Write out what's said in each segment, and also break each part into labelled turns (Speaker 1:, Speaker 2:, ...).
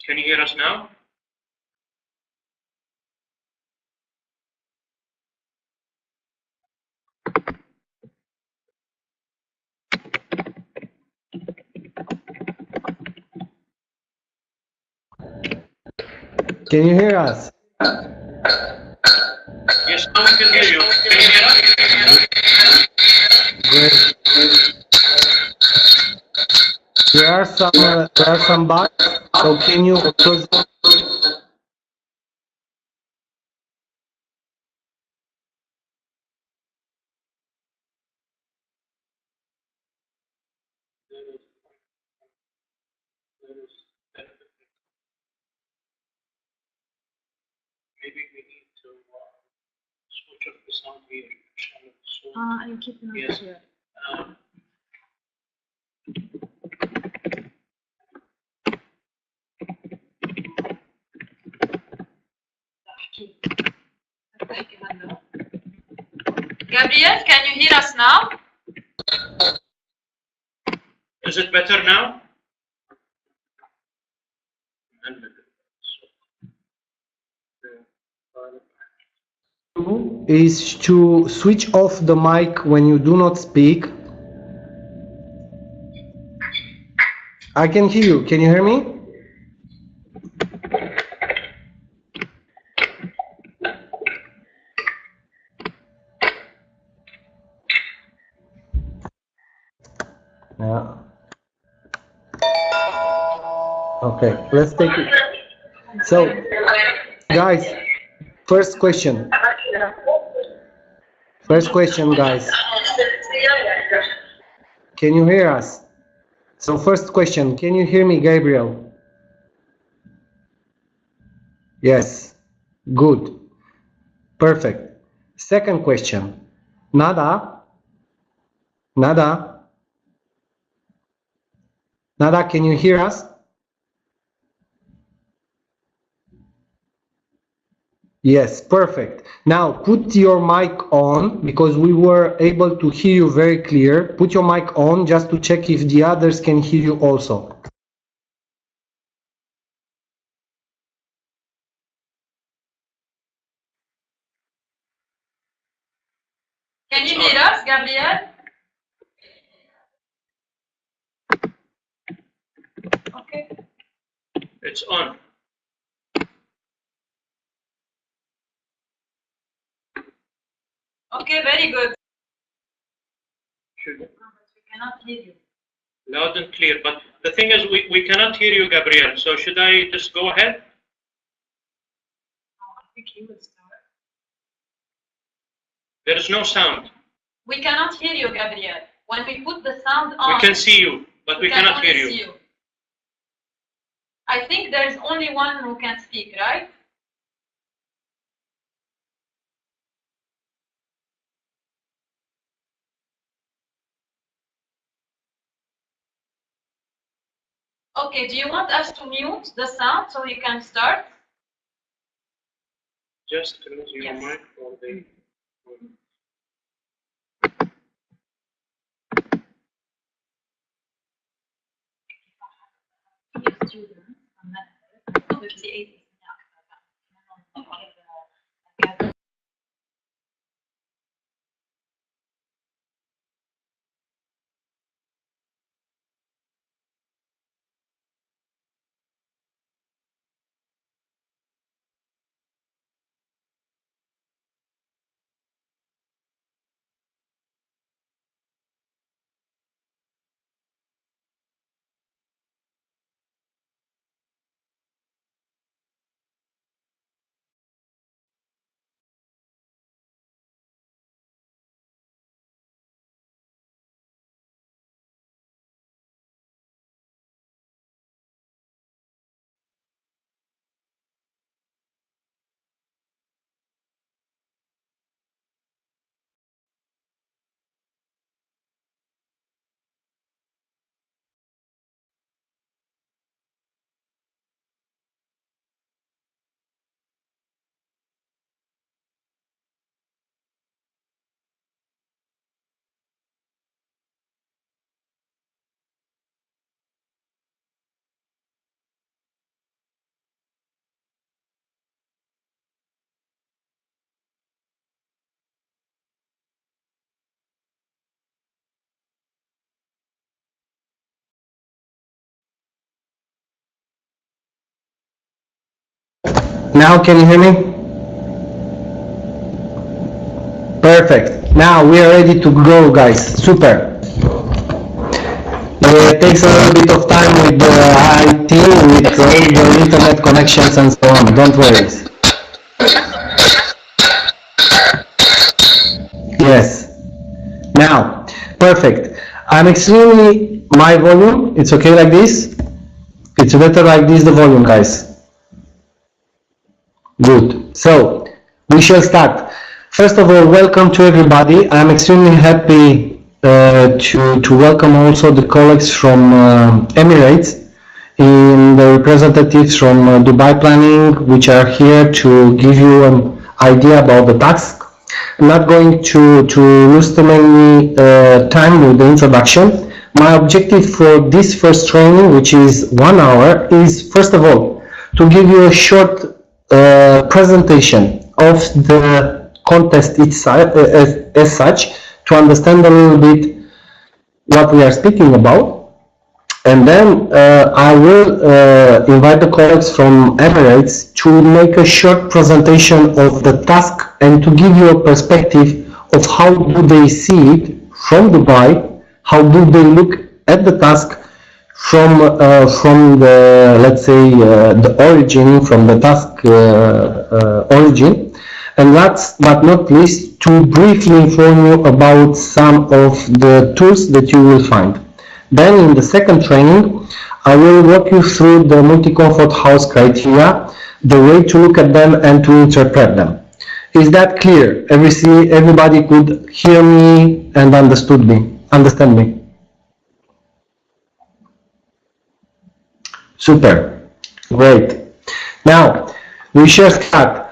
Speaker 1: Can you hear us now?
Speaker 2: Can you hear us?
Speaker 1: Yes, now we can hear you. Can you hear us?
Speaker 2: Great. There are some bugs. So can you close?
Speaker 1: Maybe we need to switch off the sound here.
Speaker 3: I'm keeping it
Speaker 1: Yes.
Speaker 3: here. Gabriel, can you hear us now?
Speaker 1: Is it better now?
Speaker 2: Is to switch off the mic when you do not speak. I can hear you. Can you hear me? Yeah. Okay, let's take it. So, guys, first question. First question, guys. Can you hear us? So first question, can you hear me, Gabriel? Yes. Good. Perfect. Second question. Nada? Nada? Nada, can you hear us? Yes, perfect. Now put your mic on because we were able to hear you very clear. Put your mic on just to check if the others can hear you also.
Speaker 3: Can you hear us, Gabriel? Okay.
Speaker 1: It's on.
Speaker 3: Okay, very good.
Speaker 1: Should
Speaker 3: We cannot hear you.
Speaker 1: loud and clear. But the thing is, we cannot hear you, Gabriel. So should I just go ahead?
Speaker 3: I think he will start.
Speaker 1: There is no sound.
Speaker 3: We cannot hear you, Gabriel. When we put the sound on,
Speaker 1: We can see you, but we
Speaker 3: can
Speaker 1: cannot
Speaker 3: only
Speaker 1: hear
Speaker 3: see
Speaker 1: you.
Speaker 3: I think there's only one who can speak, right? Okay, do you want us to mute the sound so you can start?
Speaker 1: Just close your
Speaker 3: Yes.
Speaker 1: mic for the.
Speaker 3: Students, 58.
Speaker 2: Now can you hear me? Perfect. Now we are ready to go, guys. Super. It takes a little bit of time with the IT, with all the internet connections and so on. Don't worry. Yes. Now, perfect. I'm extremely, my volume, it's okay like this? It's better like this, the volume, guys. Good. So, we shall start. First of all, welcome to everybody. I'm extremely happy to welcome also the colleagues from Emirates and the representatives from Dubai Planning, which are here to give you an idea about the task. I'm not going to lose too many time with the introduction. My objective for this first training, which is 1 hour, is first of all to give you a short presentation of the contest as such, to understand a little bit what we are speaking about. And then I will invite the colleagues from Emirates to make a short presentation of the task and to give you a perspective of how do they see it from Dubai, how do they look at the task from the, let's say, the origin, from the task origin. And last but not least, to briefly inform you about some of the tools that you will find. Then in the second training, I will walk you through the multi-comfort house criteria, the way to look at them and to interpret them. Is that clear? Everybody could hear me and understand me? Super, great. Now, we shall start.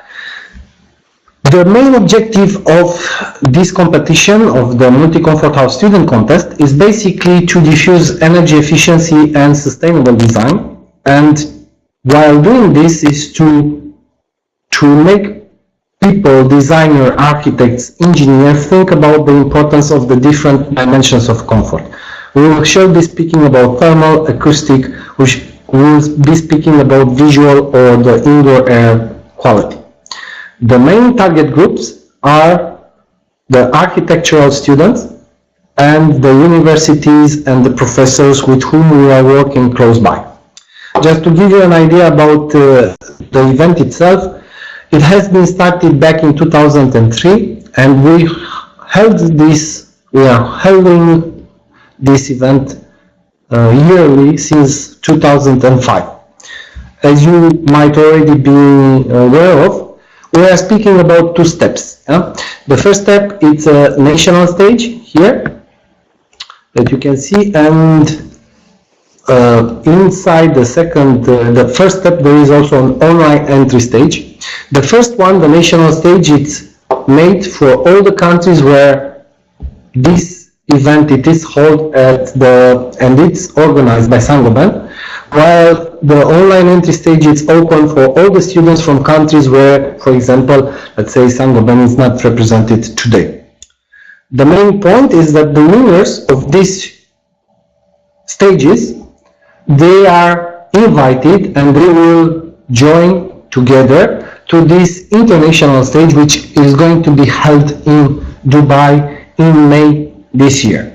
Speaker 2: The main objective of this competition, of the Multi-Comfort House Student Contest, is basically to diffuse energy efficiency and sustainable design. And while doing this is to make people, designers, architects, engineers, think about the importance of the different dimensions of comfort. We will shall be speaking about thermal, acoustic, which we will be speaking about visual or the indoor air quality. The main target groups are the architectural students and the universities and the professors with whom we are working close by. Just to give you an idea about the event itself, it has been started back in 2003, and we are holding this event yearly since 2005. As you might already be aware of, we are speaking about two steps. The first step is a national stage here that you can see, and inside the first step, there is also an online entry stage. The first one, the national stage, it's made for all the countries where this event it is held and it's organized by Saint-Gobain, while the online entry stage is open for all the students from countries where, for example, let's say Saint-Gobain is not represented today. The main point is that the winners of these stages, they are invited and they will join together to this international stage, which is going to be held in Dubai in May this year.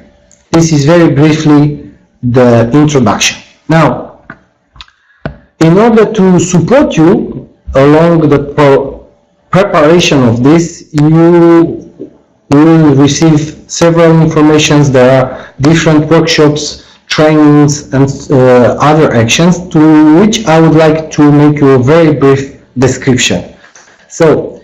Speaker 2: This is very briefly the introduction. Now, in order to support you along the preparation of this, you will receive several informations. There are different workshops, trainings, and other actions to which I would like to make you a very brief description. So,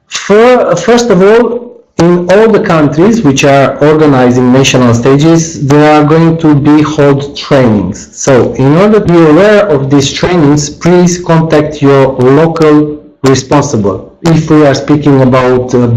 Speaker 2: first of all, in all the countries which are organizing national stages, there are going to be held trainings. So, in order to be aware of these trainings, please contact your local responsible. If we are speaking about the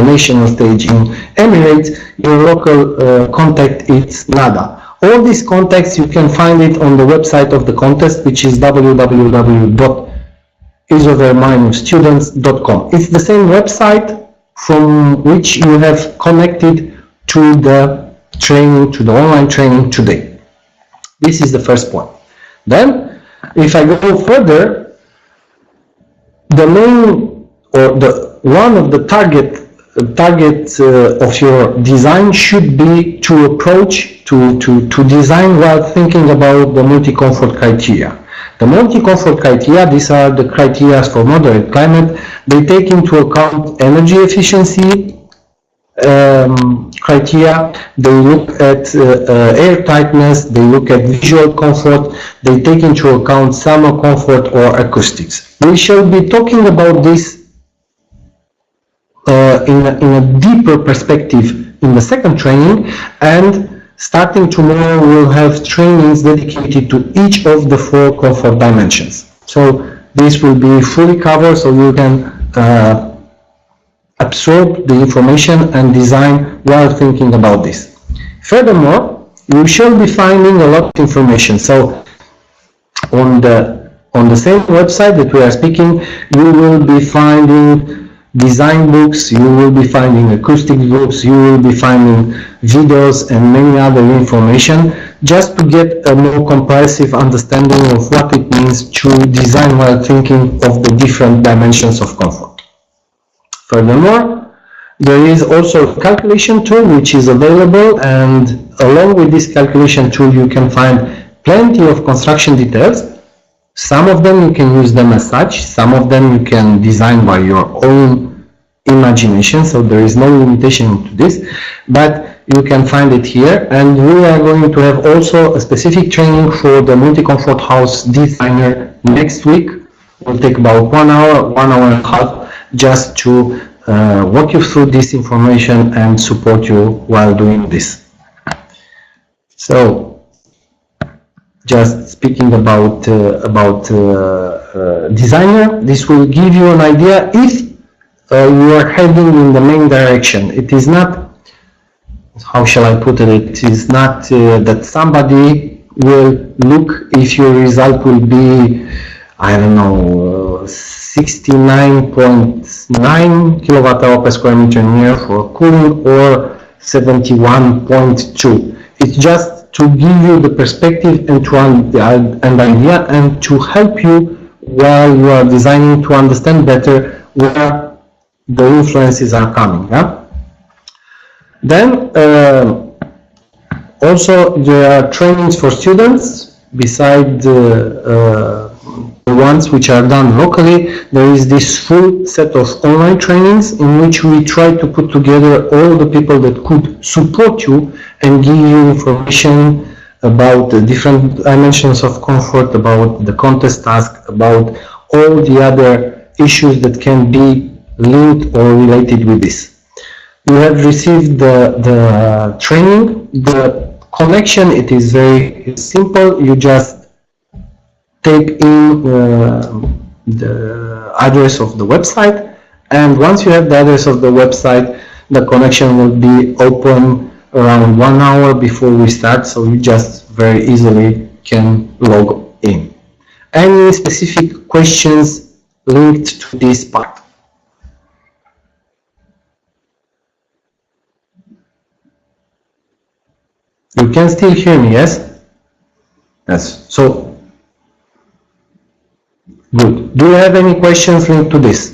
Speaker 2: national stage in Emirates, your local contact is NADA. All these contacts, you can find it on the website of the contest, which is www.isover-students.com. It's the same website from which you have connected to the training, to the online training today. This is the first point. Then If I go further, the main or the one of the target of your design should be to approach to design while thinking about the multi-comfort criteria. The multi-comfort criteria, these are the criteria for moderate climate. They take into account energy efficiency criteria, they look at air tightness, they look at visual comfort, they take into account thermal comfort or acoustics. We shall be talking about this in a deeper perspective in the second training, and starting tomorrow we'll have trainings dedicated to each of the 4 comfort dimensions. So this will be fully covered, so you can absorb the information and design while thinking about this. Furthermore, you shall be finding a lot of information. So on the same website that we are speaking, you will be finding design books, you will be finding acoustic books, you will be finding videos and many other information, just to get a more comprehensive understanding of what it means to design while thinking of the different dimensions of comfort. Furthermore, there is also a calculation tool which is available, and along with this calculation tool you can find plenty of construction details. Some of them you can use them as such, some of them you can design by your own imagination, so there is no limitation to this, but you can find it here. And we are going to have also a specific training for the multi-comfort house designer next week. It will take about 1 hour, 1 hour and a half, just to walk you through this information and support you while doing this. So, just speaking about designer, this will give you an idea if you are heading in the main direction. It is not, how shall I put it, it is not that somebody will look if your result will be, I don't know, 69.9 kilowatt hour per square meter in year for cooling or 71.2. It's just to give you the perspective and to an idea, and to help you while you are designing to understand better where the influences are coming. Yeah? Then also there are trainings for students beside the ones which are done locally. There is this full set of online trainings in which we try to put together all the people that could support you and give you information about the different dimensions of comfort, about the contest task, about all the other issues that can be linked or related with this. You have received the training. The connection, it is very simple. You just take in the address of the website, and once you have the address of the website, the connection will be open around 1 hour before we start, so you just very easily can log in. Any specific questions linked to this part? You can still hear me, yes? Yes. So, good. Do you have any questions linked to this?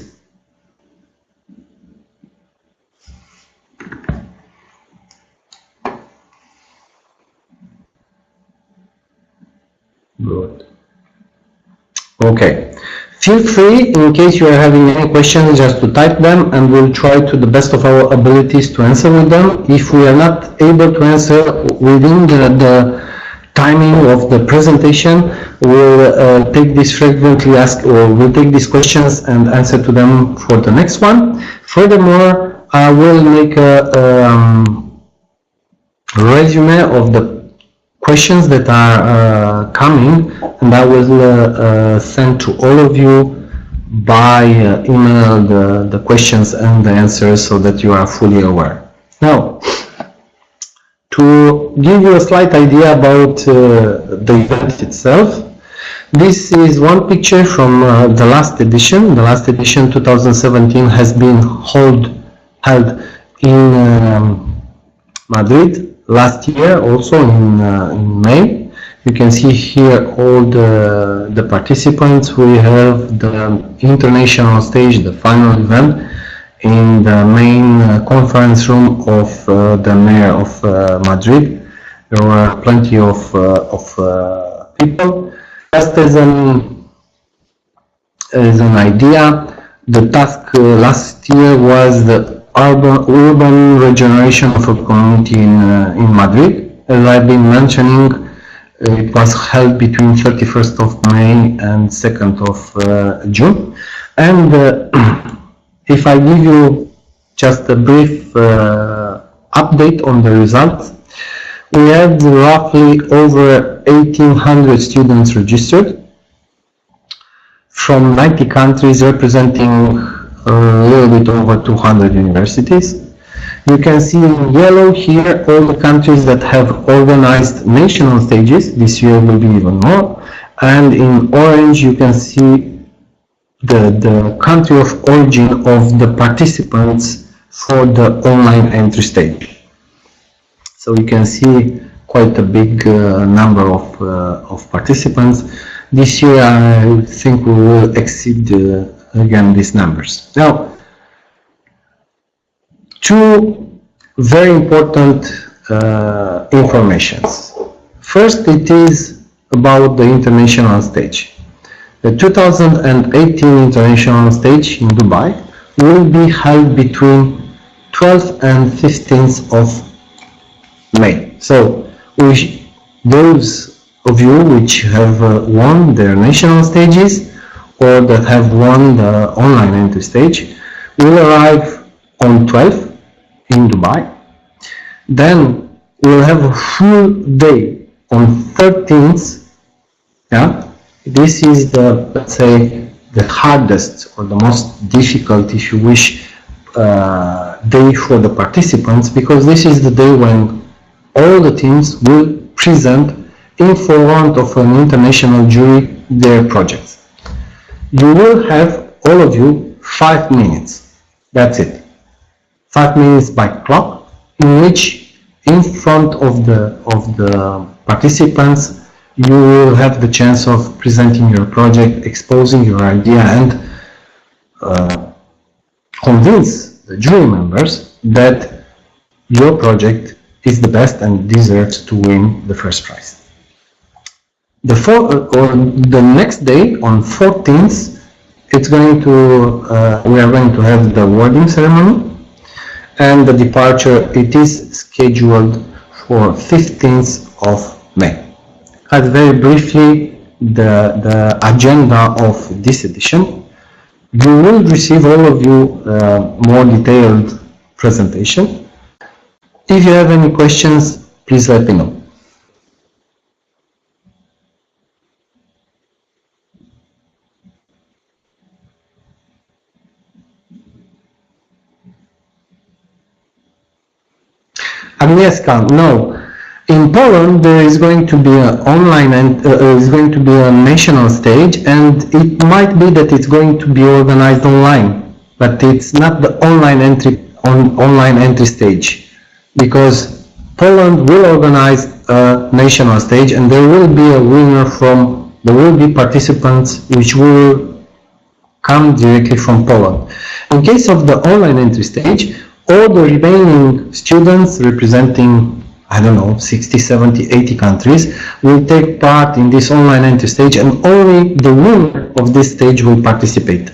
Speaker 2: Good. Okay. Feel free, in case you are having any questions, just to type them, and we'll try to the best of our abilities to answer with them. If we are not able to answer within the timing of the presentation, we'll take this frequently asked, or we'll take these questions and answer to them for the next one. Furthermore, I will make a resume of the questions that are coming, and I will send to all of you by email the questions and the answers, so that you are fully aware. Now, to give you a slight idea about the event itself, this is one picture from the last edition. The last edition, 2017, has been held in Madrid last year, also in May. You can see here all the participants. We have the international stage, the final event, in the main conference room of the mayor of Madrid. There were plenty of people. Just as an idea, the task last year was the urban regeneration of a community in Madrid. As I've been mentioning, it was held between 31st of May and 2nd of June. And if I give you just a brief update on the results, we had roughly over 1,800 students registered from 90 countries, representing a little bit over 200 universities. You can see in yellow here all the countries that have organized national stages. This year will be even more. And in orange you can see the country of origin of the participants for the online entry stage. So you can see quite a big number of participants. This year I think we will exceed again these numbers. Now, two very important informations. First, it is about the international stage. The 2018 international stage in Dubai will be held between 12th and 15th of May. So, those of you which have won their national stages or that have won the online entry stage will arrive on 12th in Dubai. Then we'll have a full day on 13th. Yeah, this is the, let's say, the hardest or the most difficult, if you wish, day for the participants, because this is the day when all the teams will present in front of an international jury their projects. You will have, all of you, 5 minutes. That's it. 5 minutes by clock, in which in front of the participants you will have the chance of presenting your project, exposing your idea, and convince the jury members that your project is the best and deserves to win the first prize. The next day, on 14th, we are going to have the awarding ceremony. And the departure, it is scheduled for 15th of May. And very briefly, the agenda of this edition. You will receive, all of you, more detailed presentation. If you have any questions, please let me know. Agnieszka, no. In Poland, there is going to be an online and is going to be a national stage, and it might be that it's going to be organized online, but it's not the online entry stage, because Poland will organize a national stage, and there will be a winner there will be participants which will come directly from Poland. In case of the online entry stage, all the remaining students representing, I don't know, 60, 70, 80 countries will take part in this online entry stage, and only the winner of this stage will participate.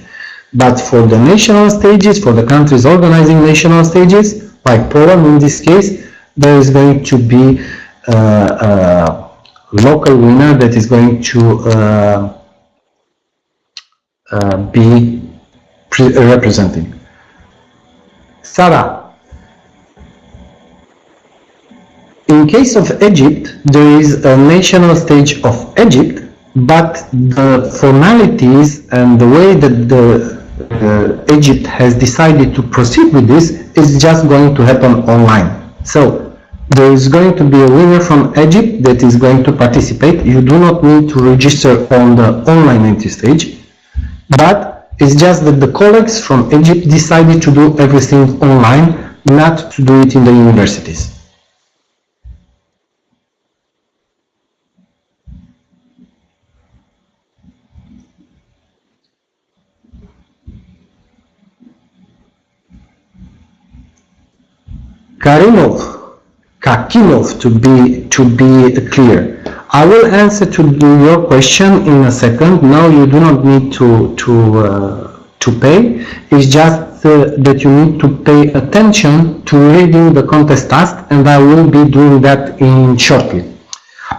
Speaker 2: But for the national stages, for the countries organizing national stages, like Poland in this case, there is going to be a local winner that is going to be representing. Sarah, in case of Egypt, there is a national stage of Egypt, but the formalities and the way that Egypt has decided to proceed with this is just going to happen online. So there is going to be a winner from Egypt that is going to participate. You do not need to register on the online entry stage, but it's just that the colleagues from Egypt decided to do everything online, not to do it in the universities. Karimov, Kakimov, to be clear. I will answer to your question in a second. Now you do not need to pay. It's just that you need to pay attention to reading the contest task, and I will be doing that in shortly.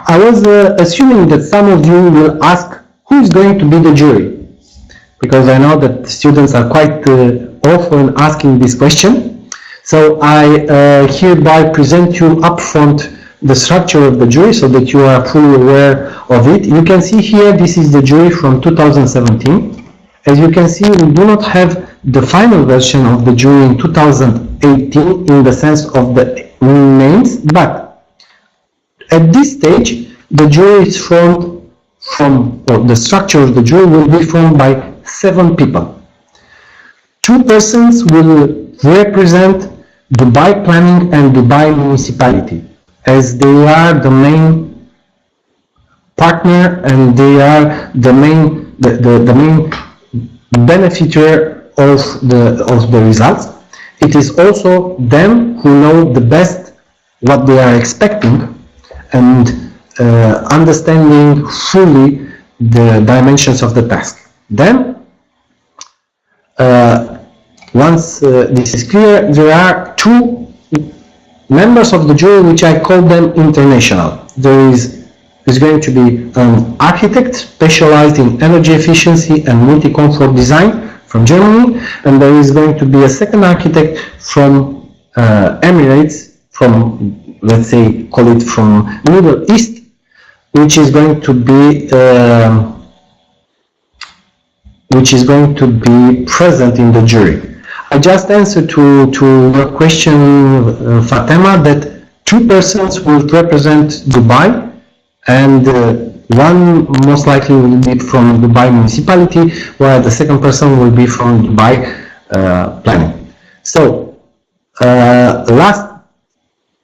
Speaker 2: I was assuming that some of you will ask who is going to be the jury, because I know that students are quite often asking this question. So I hereby present you upfront the structure of the jury so that you are fully aware of it. You can see here, this is the jury from 2017. As you can see, we do not have the final version of the jury in 2018 in the sense of the names, but at this stage, the jury is formed or the structure of the jury will be formed by 7 people. 2 persons will represent Dubai Planning and Dubai Municipality, as they are the main partner and they are the main beneficiary of the results. It is also them who know the best what they are expecting and understanding fully the dimensions of the task. Then, once this is clear, there are 2 members of the jury which I call them international. There is going to be an architect specialized in energy efficiency and multi-comfort design from Germany, and there is going to be a second architect from Emirates, from, let's say, call it from Middle East, which is going to be present in the jury. I just answered to your question, Fatima, that 2 persons will represent Dubai, and one most likely will be from Dubai Municipality, while the second person will be from Dubai Planning. So, last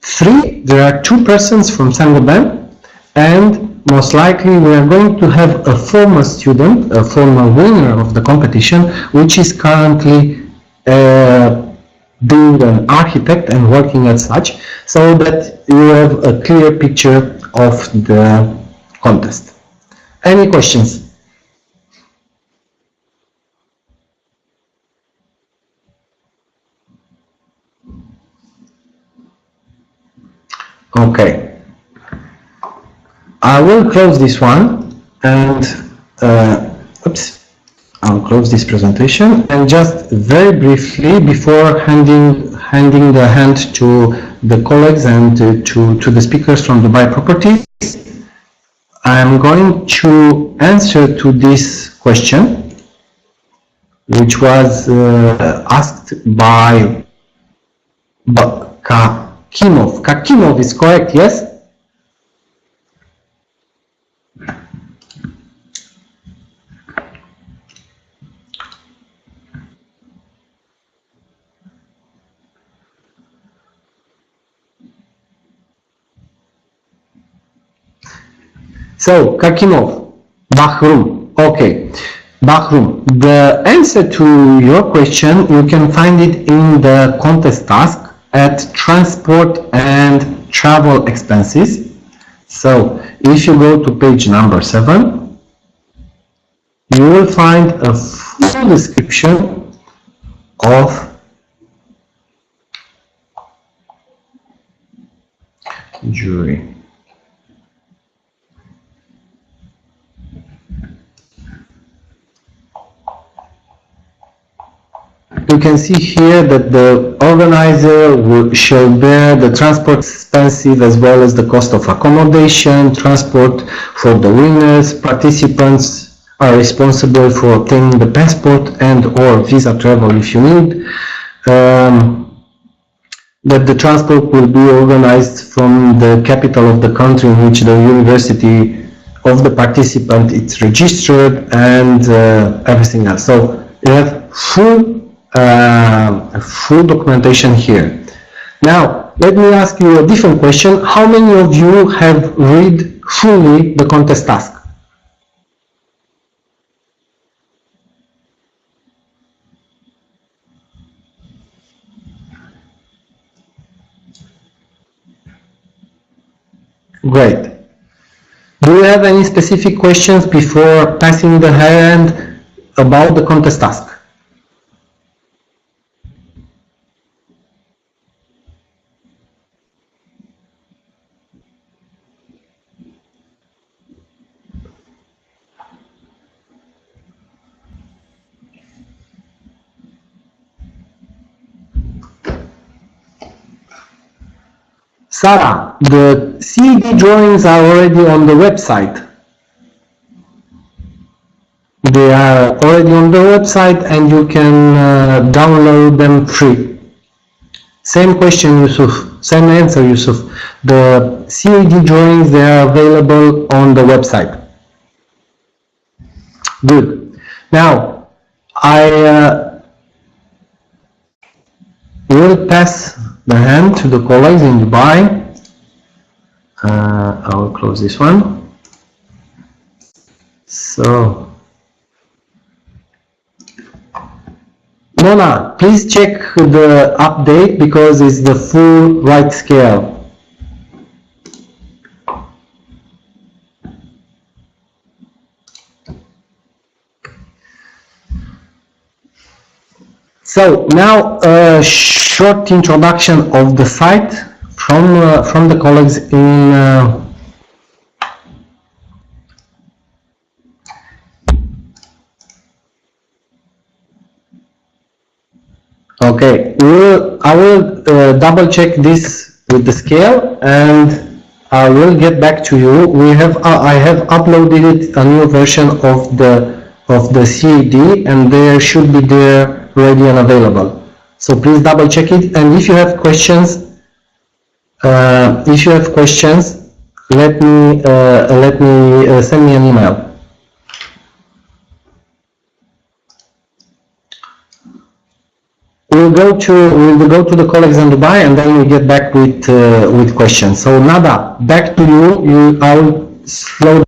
Speaker 2: 3, there are 2 persons from Saint-Gobain, and most likely we are going to have a former student, a former winner of the competition, which is currently being an architect and working as such, so that you have a clear picture of the contest. Any questions? Okay. I will close this one and I'll close this presentation, and just very briefly before handing the hand to the colleagues and to the speakers from Dubai Properties, I'm going to answer to this question, which was asked by Kakimov. Kakimov is correct, yes? So, Kakimov, Bahrum, okay. Bahrum, the answer to your question, you can find it in the contest task at transport and travel expenses. So, if you go to page number 7, you will find a full description of jury. You can see here that the organizer shall bear the transport expenses as well as the cost of accommodation, transport for the winners. Participants are responsible for obtaining the passport and or visa travel if you need. That the transport will be organized from the capital of the country in which the university of the participant is registered, and everything else. So you have full documentation here. Now, let me ask you a different question. How many of you have read fully the contest task? Great. Do you have any specific questions before passing the hand about the contest task? Sarah, the CAD drawings are already on the website. They are already on the website and you can download them free. Same question, Yusuf. Same answer, Yusuf. The CAD drawings, they are available on the website. Good. Now, I will pass the hand to the colleagues in Dubai. I will close this one. So, Mona, please check the update because it's the full right scale. So now a short introduction of the site from the colleagues in okay, I will double check this with the scale and I will get back to you. I have uploaded it, a new version of the CAD, and there should be there ready and available. So please double check it, and if you have questions, let me send me an email. We'll go to the colleagues in Dubai and then we'll get back with questions. So Nada, back to you. I'll slow.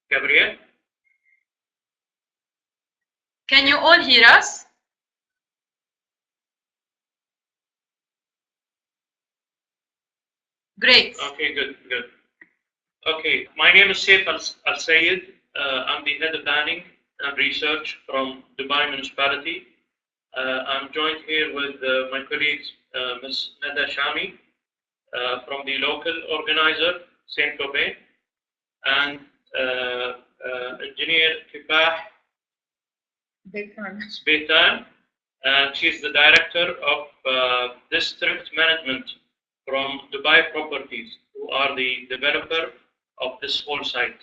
Speaker 1: Gabriel?
Speaker 3: Can you all hear us? Great.
Speaker 1: Okay, good. Okay, my name is Saif Al-Sayed. I'm the head of planning and research from Dubai Municipality. I'm joined here with my colleagues, Ms. Nada Shami from the local organizer, Saint-Gobain, and engineer Kifah Beitan. She's the director of district management from Dubai Properties, who are the developer of this whole site,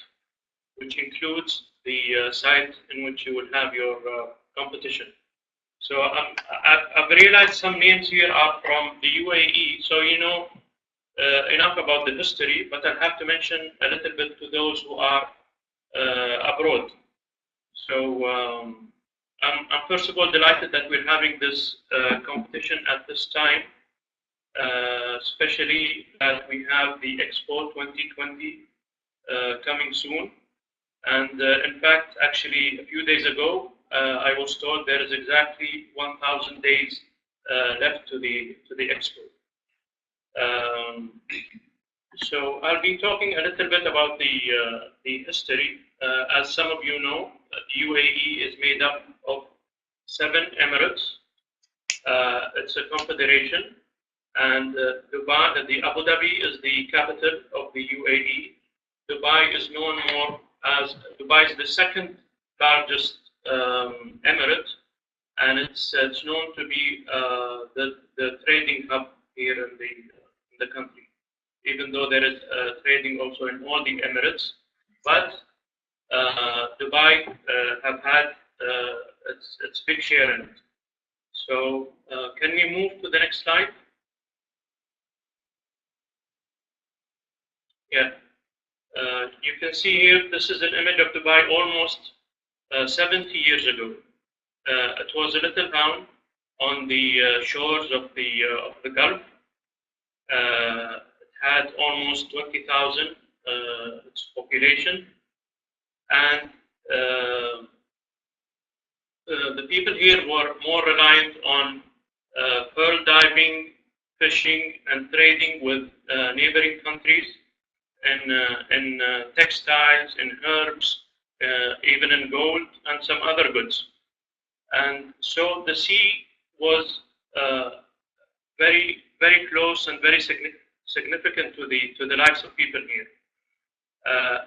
Speaker 1: which includes the site in which you will have your competition. So I've realized some names here are from the UAE, so you know enough about the history, but I'll have to mention a little bit to those who are abroad. So I'm first of all delighted that we're having this competition at this time, especially as we have the Expo 2020 coming soon. And in fact, actually, a few days ago, I was told there is exactly 1,000 days left to the Expo. So I'll be talking a little bit about the history. As some of you know, the UAE is made up of 7 emirates. It's a confederation, and Dubai, the Abu Dhabi is the capital of the UAE. Dubai is known more as Dubai is the second largest emirate, and it's known to be the trading hub here in the country. Even though there is trading also in all the emirates, but Dubai have had its big share in it. So can we move to the next slide? Yeah. You can see here, this is an image of Dubai almost 70 years ago. It was a little town on the shores of the Gulf. It had almost 20,000 its population, and the people here were more reliant on pearl diving, fishing, and trading with neighboring countries, in textiles, in herbs, even in gold and some other goods. And so the sea was very, very close and very significant to the lives of people here.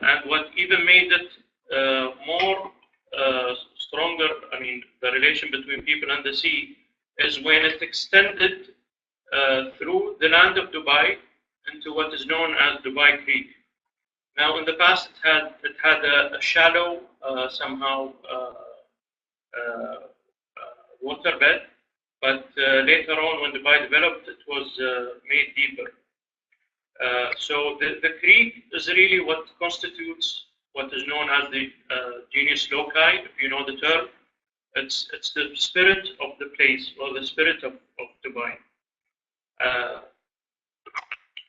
Speaker 1: And what even made it more stronger, I mean, the relation between people and the sea, is when it extended through the land of Dubai into what is known as Dubai Creek. Now, in the past, it had a shallow, somehow waterbed, but later on, when Dubai developed, it was made deeper. So the creek is really what constitutes what is known as the genius loci, if you know the term. It's the spirit of the place, or the spirit of Dubai.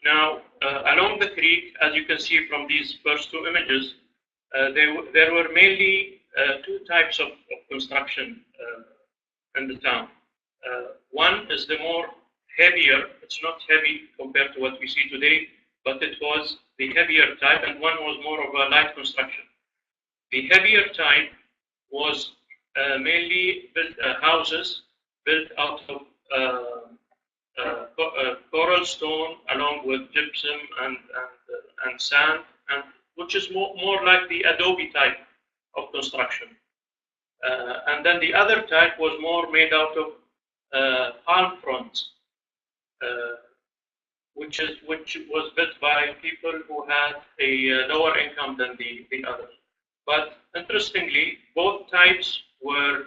Speaker 1: Now, along the creek, as you can see from these first two images, there were mainly two types of construction in the town. One is the more heavier, it's not heavy compared to what we see today, but it was the heavier type, and one was more of a light construction. The heavier type was mainly built houses built out of coral stone along with gypsum and sand, and which is more like the adobe type of construction. And then the other type was more made out of palm fronds, which was built by people who had a lower income than the others. But interestingly, both types were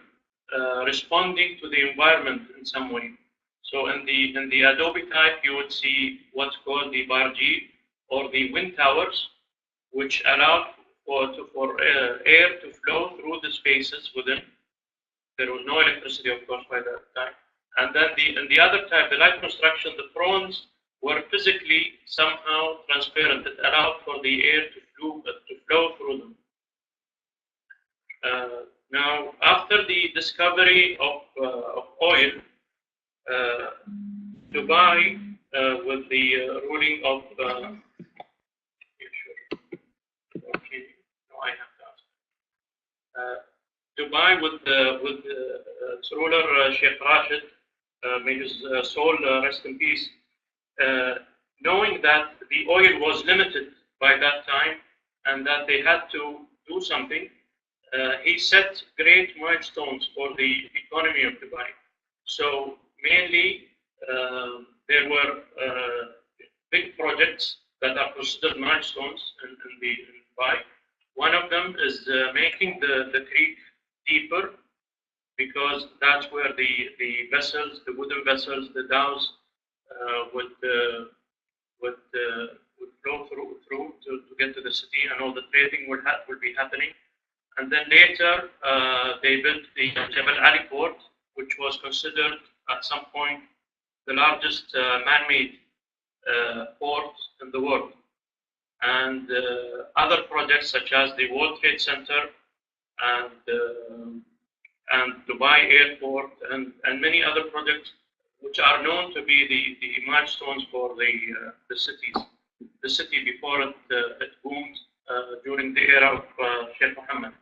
Speaker 1: responding to the environment in some way. So in the adobe type, you would see what's called the barji, or the wind towers, which allowed for air to flow through the spaces within. There was no electricity, of course, by that time. And then in the other type, the light construction, the fronds were physically somehow transparent. It allowed for the air to flow through them. Now, after the discovery of oil, Dubai, with the ruling of Dubai, with its ruler Sheikh Rashid, may his soul rest in peace, knowing that the oil was limited by that time and that they had to do something, he set great milestones for the economy of Dubai. So mainly, there were big projects that are considered milestones in Dubai. One of them is making the creek deeper, because that's where the vessels, the wooden vessels, the dhows would flow through to get to the city, and all the trading would be happening. And then later, they built the Jebel Ali port, which was considered at some point the largest man-made port in the world. And other projects such as the World Trade Center and Dubai Airport and many other projects, which are known to be the milestones for the city before it boomed during the era of Sheikh Mohammed.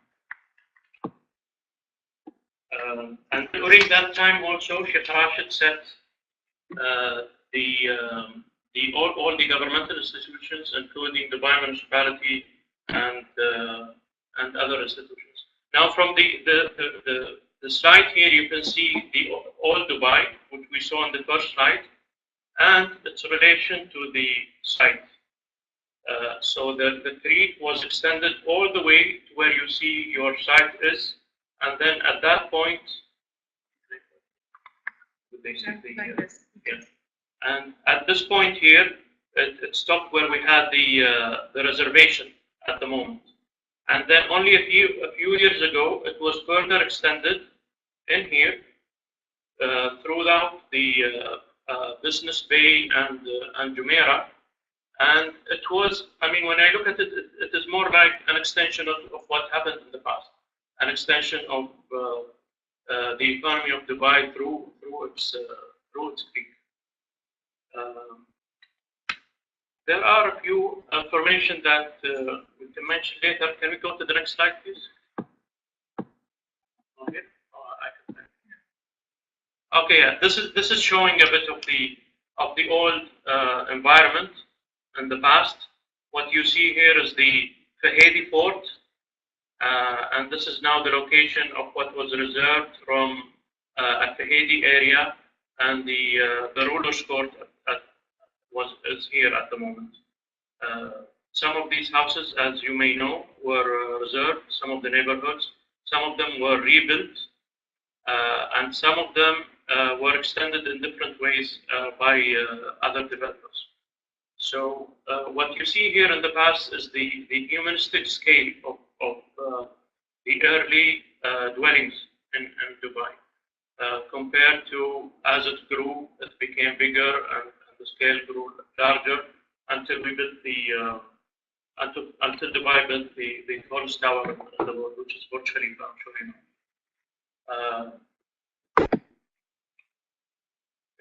Speaker 1: And during that time also, Sheikh Rashid set all the governmental institutions, including Dubai municipality and other institutions. Now, from the slide here, you can see the old Dubai, which we saw on the first slide, and its relation to the site. So the creek was extended all the way to where you see your site is, and then at that point, and at this point here, it stopped where we had the reservation at the moment. And then only a few years ago, it was further extended in here throughout the Business Bay and Jumeirah, And it was, I mean, when I look at it, it is more like an extension of what happened in the past, an extension of the economy of Dubai through its peak. There are a few information that we can mention later. Can we go to the next slide, please? Okay. Okay. Yeah. This is showing a bit of the old environment in the past. What you see here is the Fahedi Fort, and this is now the location of what was reserved from a Fahedi area, and the ruler's court is here at the moment. Some of these houses, as you may know, were reserved. Some of the neighborhoods, some of them were rebuilt, and some of them were extended in different ways by other developers. So what you see here in the past is the humanistic scale of the early dwellings in Dubai. Compared to as it grew, it became bigger and the scale grew larger until we built until Dubai built the tallest tower in the world, which is Burj Khalifa. I'm sure you know.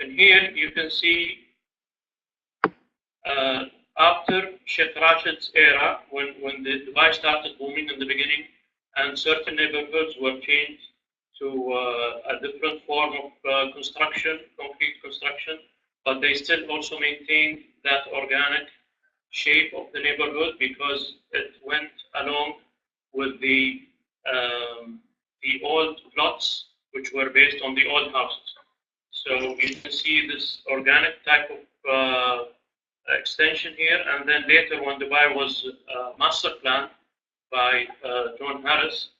Speaker 1: And here you can see after Sheikh Rashid's era, when the Dubai started booming in the beginning, and certain neighborhoods were changed to a different form of construction, concrete construction, but they still also maintained that organic shape of the neighborhood because it went along with the old plots, which were based on the old houses. So you can see this organic type of extension here, and then later when Dubai was master planned by John Harris,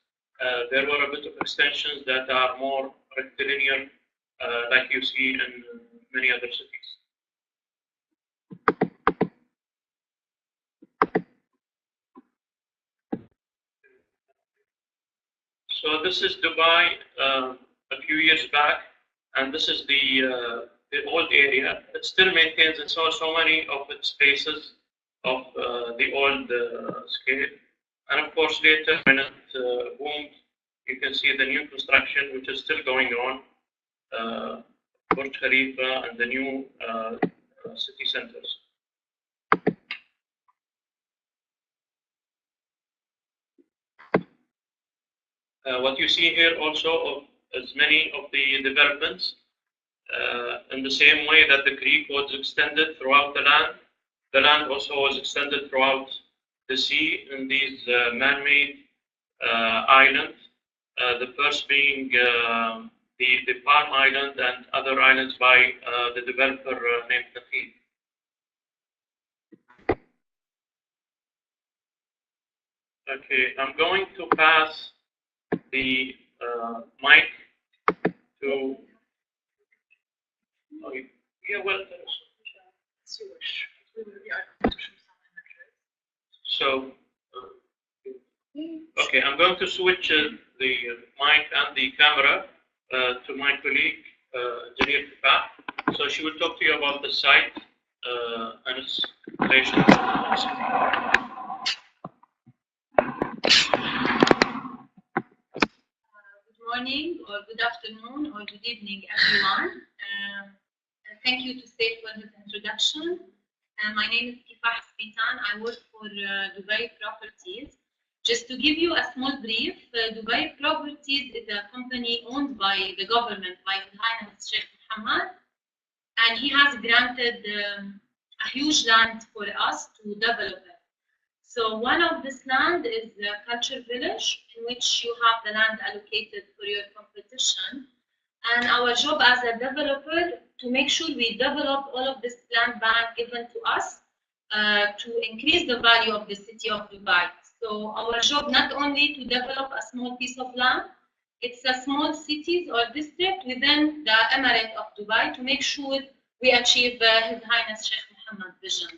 Speaker 1: there were a bit of extensions that are more rectilinear, like you see in many other cities. So this is Dubai a few years back, and this is the old area. It still maintains and so many of its spaces of the old scale. And of course, later when it boomed, you can see the new construction, which is still going on, Burj Khalifa and the new city centers. What you see here also is many of the developments in the same way that the creek was extended throughout the land also was extended throughout the sea in these man-made islands. The first being the Palm Island and other islands by the developer named Nakheel. Okay, I'm going to pass the mic to. Oh, yeah, well. So, okay, I'm going to switch the mic and the camera to my colleague, Engineer Kifah. So she will talk to you about the site and its relation.
Speaker 4: Good morning, or good afternoon, or good evening, everyone. Thank you to Saif for his introduction. My name is Kifah Spitan. I work for Dubai Properties. Just to give you a small brief, Dubai Properties is a company owned by the government, by His Highness Sheikh Mohammed, and he has granted a huge land for us to develop it. So one of this land is the Culture Village, in which you have the land allocated for your competition. And our job as a developer to make sure we develop all of this land bank given to us to increase the value of the city of Dubai. So our job not only to develop a small piece of land, it's a small cities or district within the Emirate of Dubai to make sure we achieve His Highness Sheikh Mohammed vision.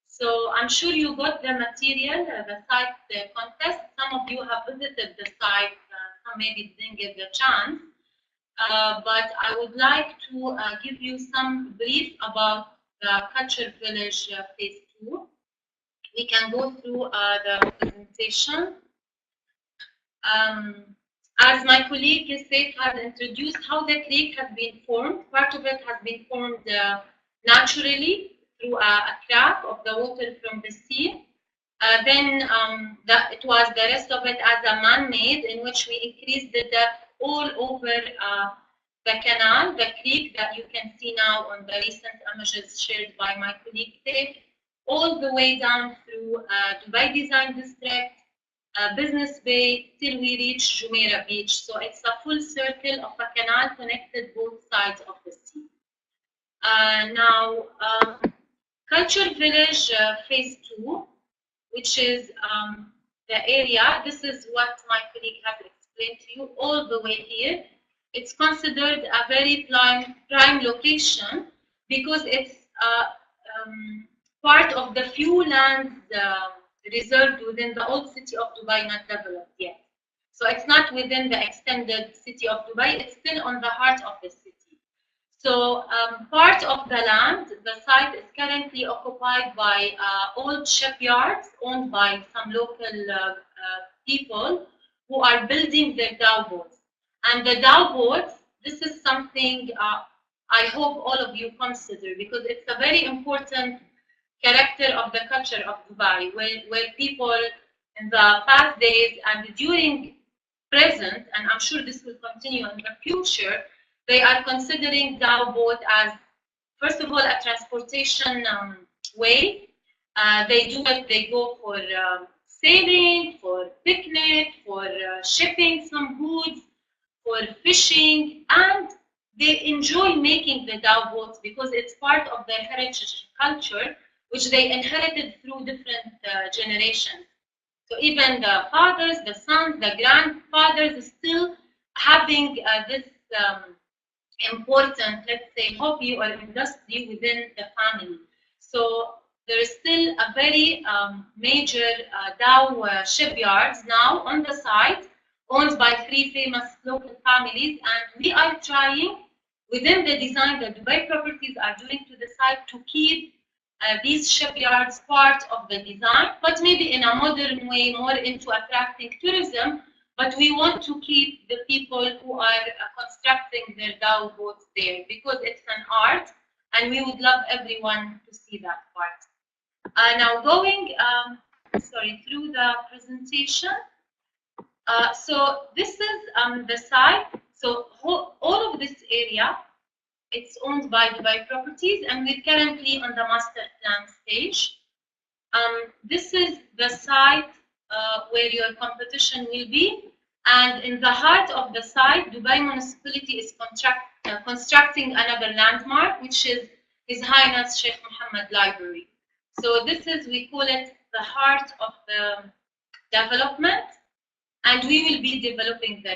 Speaker 4: So I'm sure you got the material, the site contest. Some of you have visited the site, some maybe didn't get the chance. But I would like to give you some brief about the Culture Village Phase 2. we can go through the presentation. As my colleague Saif has introduced how the creek has been formed, part of it has been formed naturally through a crack of the water from the sea. Then it was the rest of it as a man-made, in which we increased the depth all over the canal, the creek that you can see now on the recent images shared by my colleague Saif, all the way down through Dubai Design District, Business Bay, till we reach Jumeirah Beach. So it's a full circle of a canal connected both sides of the sea. Now, Culture Village Phase 2, which is the area, this is what my colleague has explained to you, all the way here. It's considered a very prime location because it's part of the few lands reserved within the old city of Dubai, not developed yet. So it's not within the extended city of Dubai, it's still on the heart of the city. So part of the land, the site is currently occupied by old shipyards owned by some local people who are building their dhow boats. And the dhow boats, this is something I hope all of you consider, because it's a very important character of the culture of Dubai, where people in the past days and during present, and I'm sure this will continue in the future, they are considering dhow boat as, first of all, a transportation way. They go for sailing, for picnic, for shipping some goods, for fishing, and they enjoy making the dhow boats because it's part of their heritage culture, which they inherited through different generations. So even the fathers, the sons, the grandfathers still having this important, let's say, hobby or industry within the family. So there is still a very major dhow shipyards now on the site, owned by 3 famous local families, and we are trying within the design that Dubai Properties are doing to the site to keep these shipyards part of the design, but maybe in a modern way, more into attracting tourism. But we want to keep the people who are constructing their dhow boats there because it's an art, and we would love everyone to see that part. Now going, through the presentation. So this is the site. So all of this area, it's owned by Dubai Properties, and we're currently on the master plan stage. This is the site where your competition will be, and in the heart of the site, Dubai Municipality is constructing another landmark, which is His Highness Sheikh Mohammed Library. So this is, we call it the heart of the development, and we will be developing the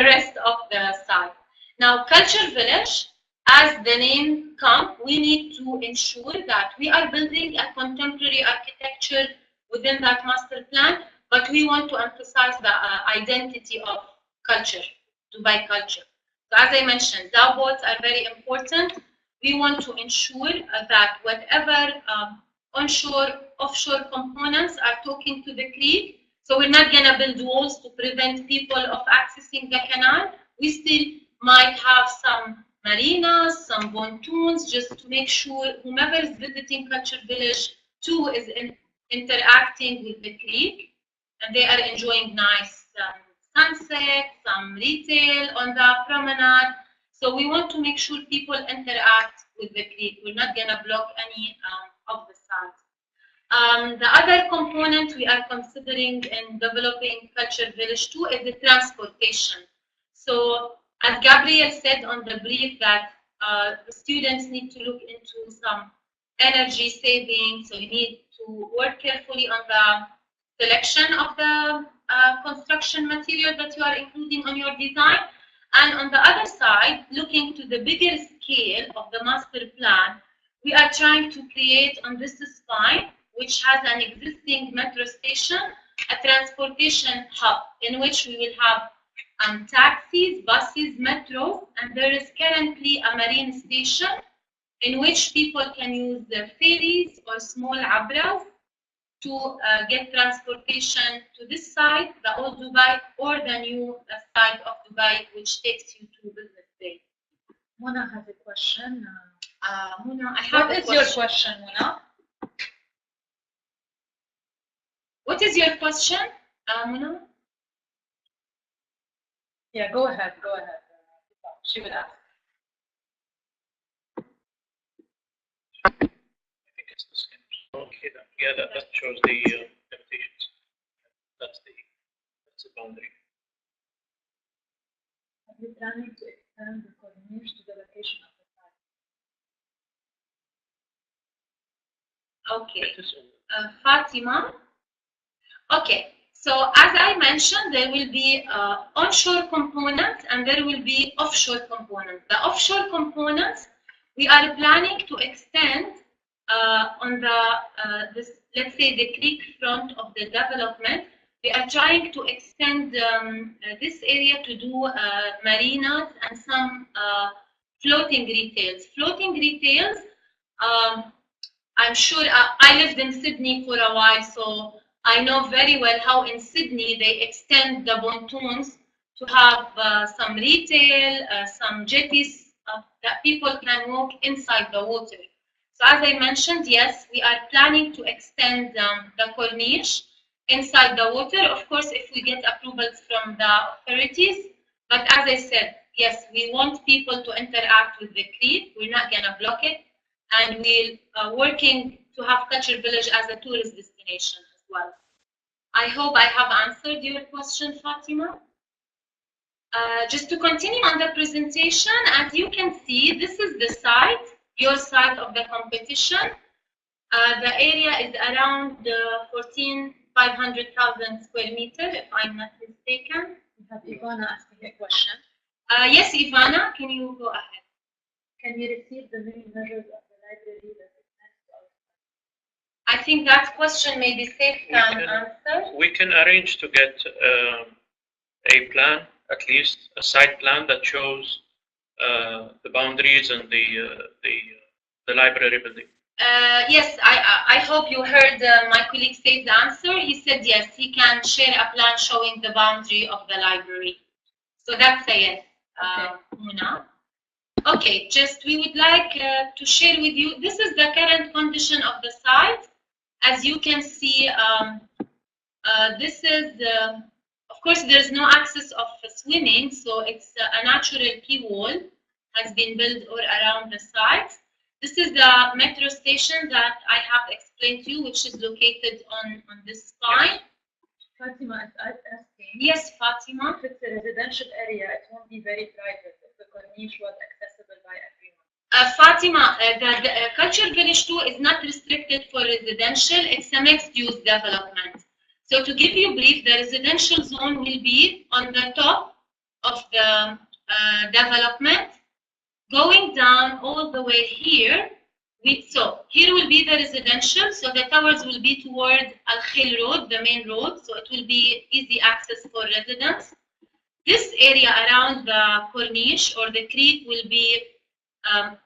Speaker 4: rest of the site. Now, Culture Village, as the name comes, we need to ensure that we are building a contemporary architecture within that master plan, but we want to emphasize the identity of culture, Dubai culture. So as I mentioned, dhow boats are very important. We want to ensure that whatever onshore, offshore components are talking to the creek, so we're not going to build walls to prevent people of accessing the canal. We still might have some marinas, some pontoons, just to make sure whomever is visiting Culture Village too is interacting with the creek, and they are enjoying nice sunset, some retail on the promenade. So we want to make sure people interact with the creek. We're not going to block any of the sites. The other component we are considering in developing Culture Village too is the transportation. So as Gabriel said on the brief, that the students need to look into some energy saving, so you need to work carefully on the selection of the construction material that you are including on your design. And on the other side, looking to the bigger scale of the master plan, we are trying to create on this spine, which has an existing metro station, a transportation hub in which we will have taxis, buses, metros, and there is currently a marine station in which people can use ferries or small abras to get transportation to this site, the old Dubai, or the new site of Dubai, which takes you to Business Bay.
Speaker 5: Mona has a question.
Speaker 4: Mona, I have
Speaker 5: What
Speaker 4: a
Speaker 5: is your question, Mona?
Speaker 4: What is your question, Mona?
Speaker 5: Yeah, go ahead. Go ahead. She will ask.
Speaker 1: I think it's the skin. Okay, yeah, that shows the limitations. That's the boundary.
Speaker 5: Are you planning to extend the corniche to the location of the site?
Speaker 4: Okay,
Speaker 1: It is in
Speaker 4: Fatima. Okay, so as I mentioned, there will be onshore components and there will be offshore components. The offshore components, we are planning to extend on the let's say the creek front of the development. We are trying to extend this area to do marinas and some floating retails. Floating retails, I'm sure I lived in Sydney for a while, so I know very well how in Sydney they extend the pontoons to have some retail, some jetties that people can walk inside the water. So as I mentioned, yes, we are planning to extend the corniche inside the water. Of course, if we get approvals from the authorities. But as I said, yes, we want people to interact with the creek. We're not going to block it. And we're working to have Culture Village as a tourist destination as well. I hope I have answered your question, Fatima. Just to continue on the presentation, as you can see, this is the site, your site of the competition. The area is around 500,000 square meters, if I'm not mistaken.
Speaker 5: We have Ivana asking a question.
Speaker 4: Yes, Ivana, can you go ahead?
Speaker 5: Can you receive the main measures of the library that is next to our site?
Speaker 4: I think that question maybe Saif can answer.
Speaker 1: We can arrange to get a plan, at least a site plan that shows the boundaries and the library building.
Speaker 4: Yes, I hope you heard my colleague Saif's answer. He said yes, he can share a plan showing the boundary of the library. So that's a yes, Muna. Okay, just we would like to share with you, this is the current condition of the site. As you can see, this is, of course, there's no access of swimming, so it's a natural quay wall has been built all around the site. This is the metro station that I have explained to you, which is located on this spine.
Speaker 5: Fatima is asking.
Speaker 4: Yes, Fatima.
Speaker 5: If it's a residential area, it won't be very private if the corniche was accessible by everyone.
Speaker 4: Fatima, the Culture Village 2 is not restricted for residential, it's a mixed-use development. So to give you a brief, the residential zone will be on the top of the development, going down all the way here. So here will be the residential, so the towers will be toward Al Khil Road, the main road, so it will be easy access for residents. This area around the corniche or the creek will be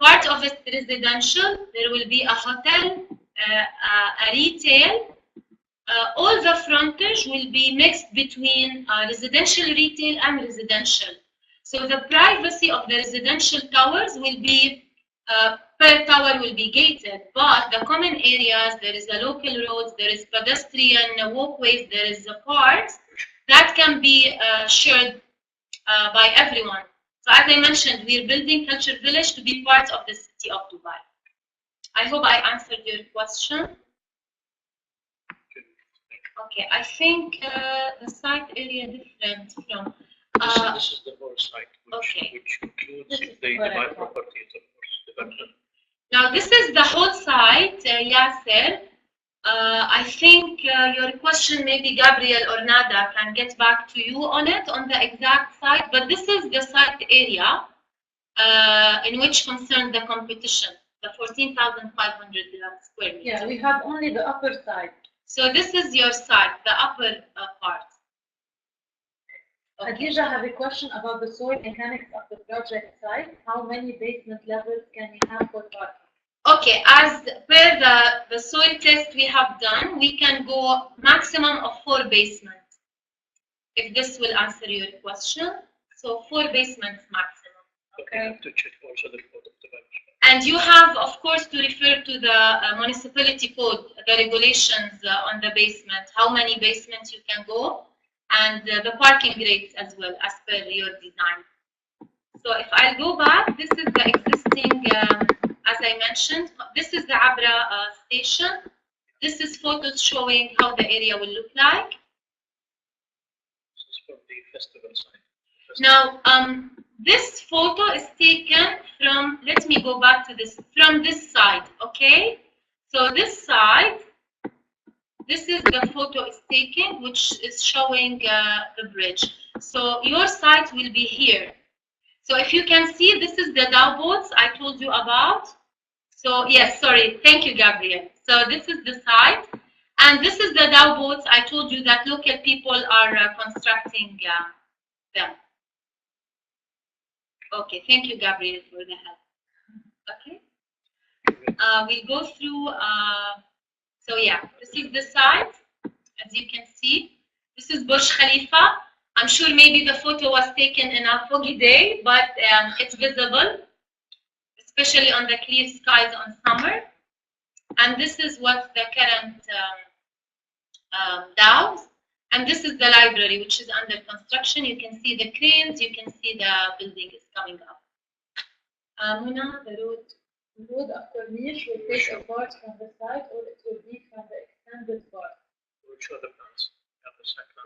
Speaker 4: part of it residential. There will be a hotel, a retail. All the frontage will be mixed between residential retail and residential. So the privacy of the residential towers will be, per tower will be gated, but the common areas, there is a local roads, there is pedestrian walkways, there is a parks that can be shared by everyone. So as I mentioned, we're building Culture Village to be part of the city of Dubai. I hope I answered your question. Okay, I think the site area different from.
Speaker 1: This is the whole site, which includes the Dubai properties, of course, development.
Speaker 4: Now this is the whole site, Yasser. I think your question, maybe Gabriel or Nada can get back to you on it, on the exact site, but this is the site area in which concerned the competition, the 14,500 square meters.
Speaker 5: Yeah, we have only the upper side.
Speaker 4: So this is your site, the upper part.
Speaker 5: Okay. Khadija have a question about the soil mechanics of the project site. How many basement levels can we have for parking?
Speaker 4: Okay, as per the soil test we have done, we can go maximum of 4 basements. If this will answer your question, so 4 basements maximum.
Speaker 1: Okay. I have to check also the report of the development.
Speaker 4: And you have, of course, to refer to the municipality code, the regulations on the basement, how many basements you can go, and the parking rates as well, as per your design. So if I go back, this is the existing, as I mentioned, this is the Abra station. This is photos showing how the area will look like.
Speaker 1: This is from the festival site.
Speaker 4: Now, this photo is taken from, let me go back to this, from this side, okay? So this side, this is the photo is taken, which is showing the bridge. So your site will be here. So if you can see, this is the dow boats I told you about. So yes, sorry, thank you, Gabriel. So this is the site, and this is the dow boats I told you that local people are constructing them. Okay, thank you, Gabriel, for the help. Okay, we'll go through. So yeah, this is the site, as you can see. This is Burj Khalifa. I'm sure maybe the photo was taken in a foggy day, but it's visible, especially on the clear skies on summer. And this is what the current dows. And this is the library, which is under construction. You can see the cranes, you can see the building is coming up. Muna, the
Speaker 5: road of Corniche will take a part from the site, or it will be from the extended part?
Speaker 1: We'll show the plans.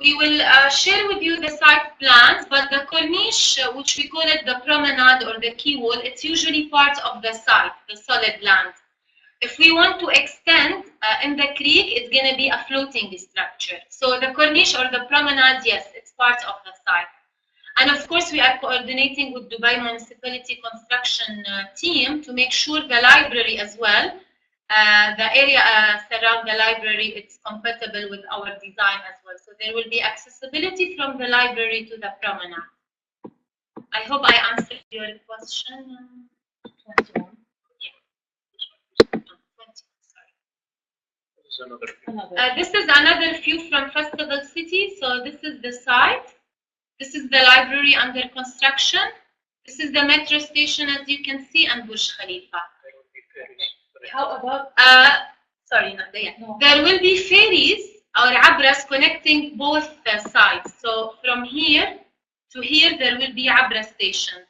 Speaker 4: We will share with you the site plans, but the corniche, which we call it the promenade or the quay wall, it's usually part of the site, the solid land. If we want to extend in the creek, it's going to be a floating structure. So the corniche or the promenade, yes, it's part of the site. And of course, we are coordinating with Dubai Municipality Construction team to make sure the library as well, the area surround the library, it's compatible with our design as well. So there will be accessibility from the library to the promenade. I hope I answered your question.
Speaker 5: 21.
Speaker 4: This is another view from Festival City. So this is the site. This is the library under construction. This is the metro station, as you can see, and Burj Khalifa.
Speaker 5: How about?
Speaker 4: Sorry, not there. No. There will be ferries or abras connecting both sides. So from here to here, there will be abra stations.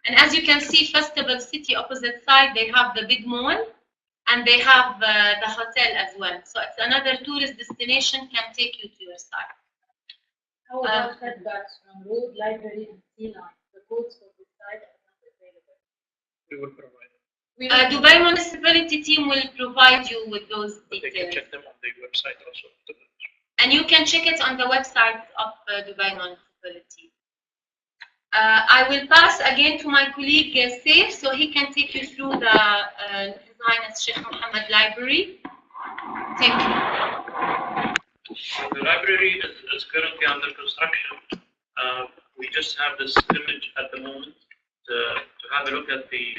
Speaker 4: And as you can see, Festival City opposite side, they have the big mall, and they have the hotel as well. So it's another tourist destination can take you to your site.
Speaker 5: How about setbacks from road, library, and sea line? The codes for this site are not available.
Speaker 1: We will provide them.
Speaker 4: Dubai Municipality team will provide you with those details.
Speaker 1: They can check them on the website also.
Speaker 4: And you can check it on the website of Dubai Municipality. I will pass again to my colleague Saif, so he can take you through the design at Sheikh Mohammed Library. Thank you.
Speaker 1: The library is currently under construction. We just have this image at the moment to have a look at the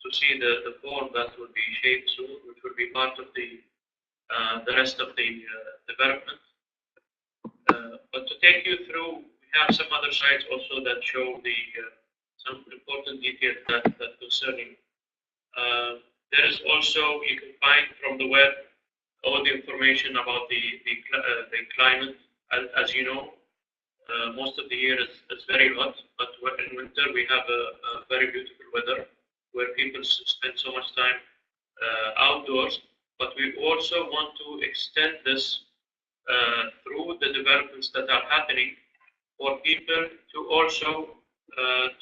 Speaker 1: to see the form that will be shaped soon, which will be part of the rest of the development. But to take you through, we have some other sites also that show the some important details that concern you. There is also, you can find from the web all the information about the climate. As you know, most of the year is very hot, but in winter we have a very beautiful weather where people spend so much time outdoors. But we also want to extend this through the developments that are happening for people to also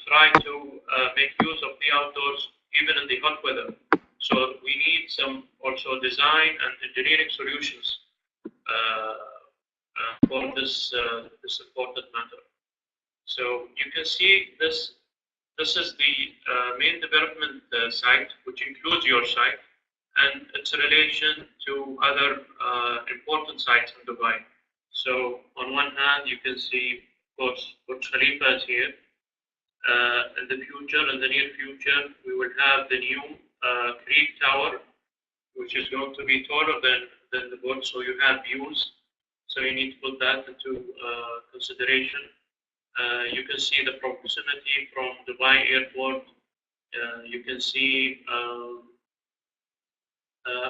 Speaker 1: try to make use of the outdoors even in the hot weather. So we need some also design and engineering solutions for this important matter. So you can see this. This is the main development site, which includes your site and its relation to other important sites in Dubai. So on one hand, you can see, of course, Burj Khalifa is here. In the future, in the near future, we will have the new Creek Tower, which is going to be taller than the boat, so you have views. So you need to put that into consideration. You can see the proximity from Dubai Airport. You can see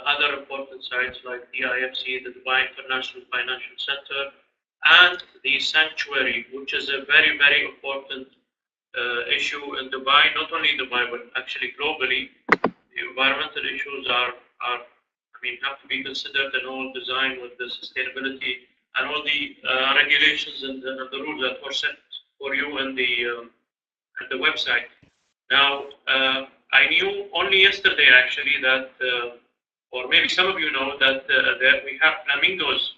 Speaker 1: other important sites like the IFC, the Dubai International Financial Center, and the sanctuary, which is a very, very important issue in Dubai, not only Dubai, but actually globally. The environmental issues have to be considered in all design with the sustainability and all the regulations and the rules that were set for you in the website. Now, I knew only yesterday actually that, or maybe some of you know that we have flamingos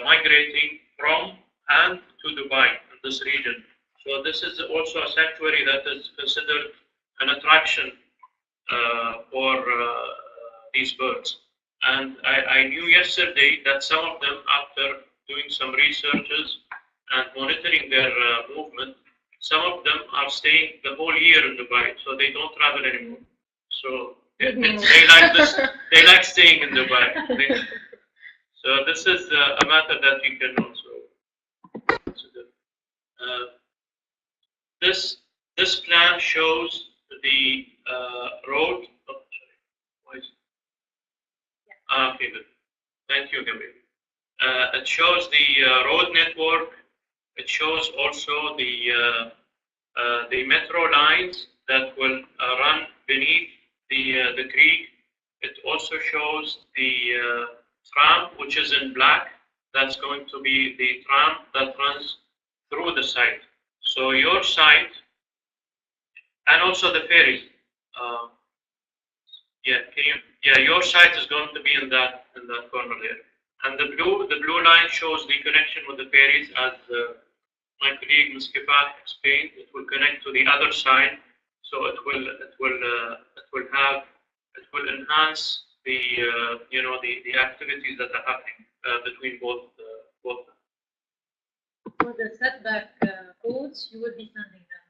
Speaker 1: migrating from and to Dubai in this region. So this is also a sanctuary that is considered an attraction for these birds. And I knew yesterday that some of them, after doing some researches and monitoring their movement, some of them are staying the whole year in Dubai, so they don't travel anymore. So they like this. They like staying in Dubai. So this is a matter that you can also consider. This plan shows the road. Oh, sorry. Okay, good. Thank you, Gabriel. It shows the road network. It shows also the metro lines that will run beneath the creek. It also shows the tram, which is in black. That's going to be the tram that runs through the site. So your site, and also the ferries. Your site is going to be in that corner there. And the blue line shows the connection with the ferries, as my colleague Ms. Kifah explained. It will connect to the other side, so it will enhance the the activities that are happening between both.
Speaker 5: For the setback codes, you will be sending them.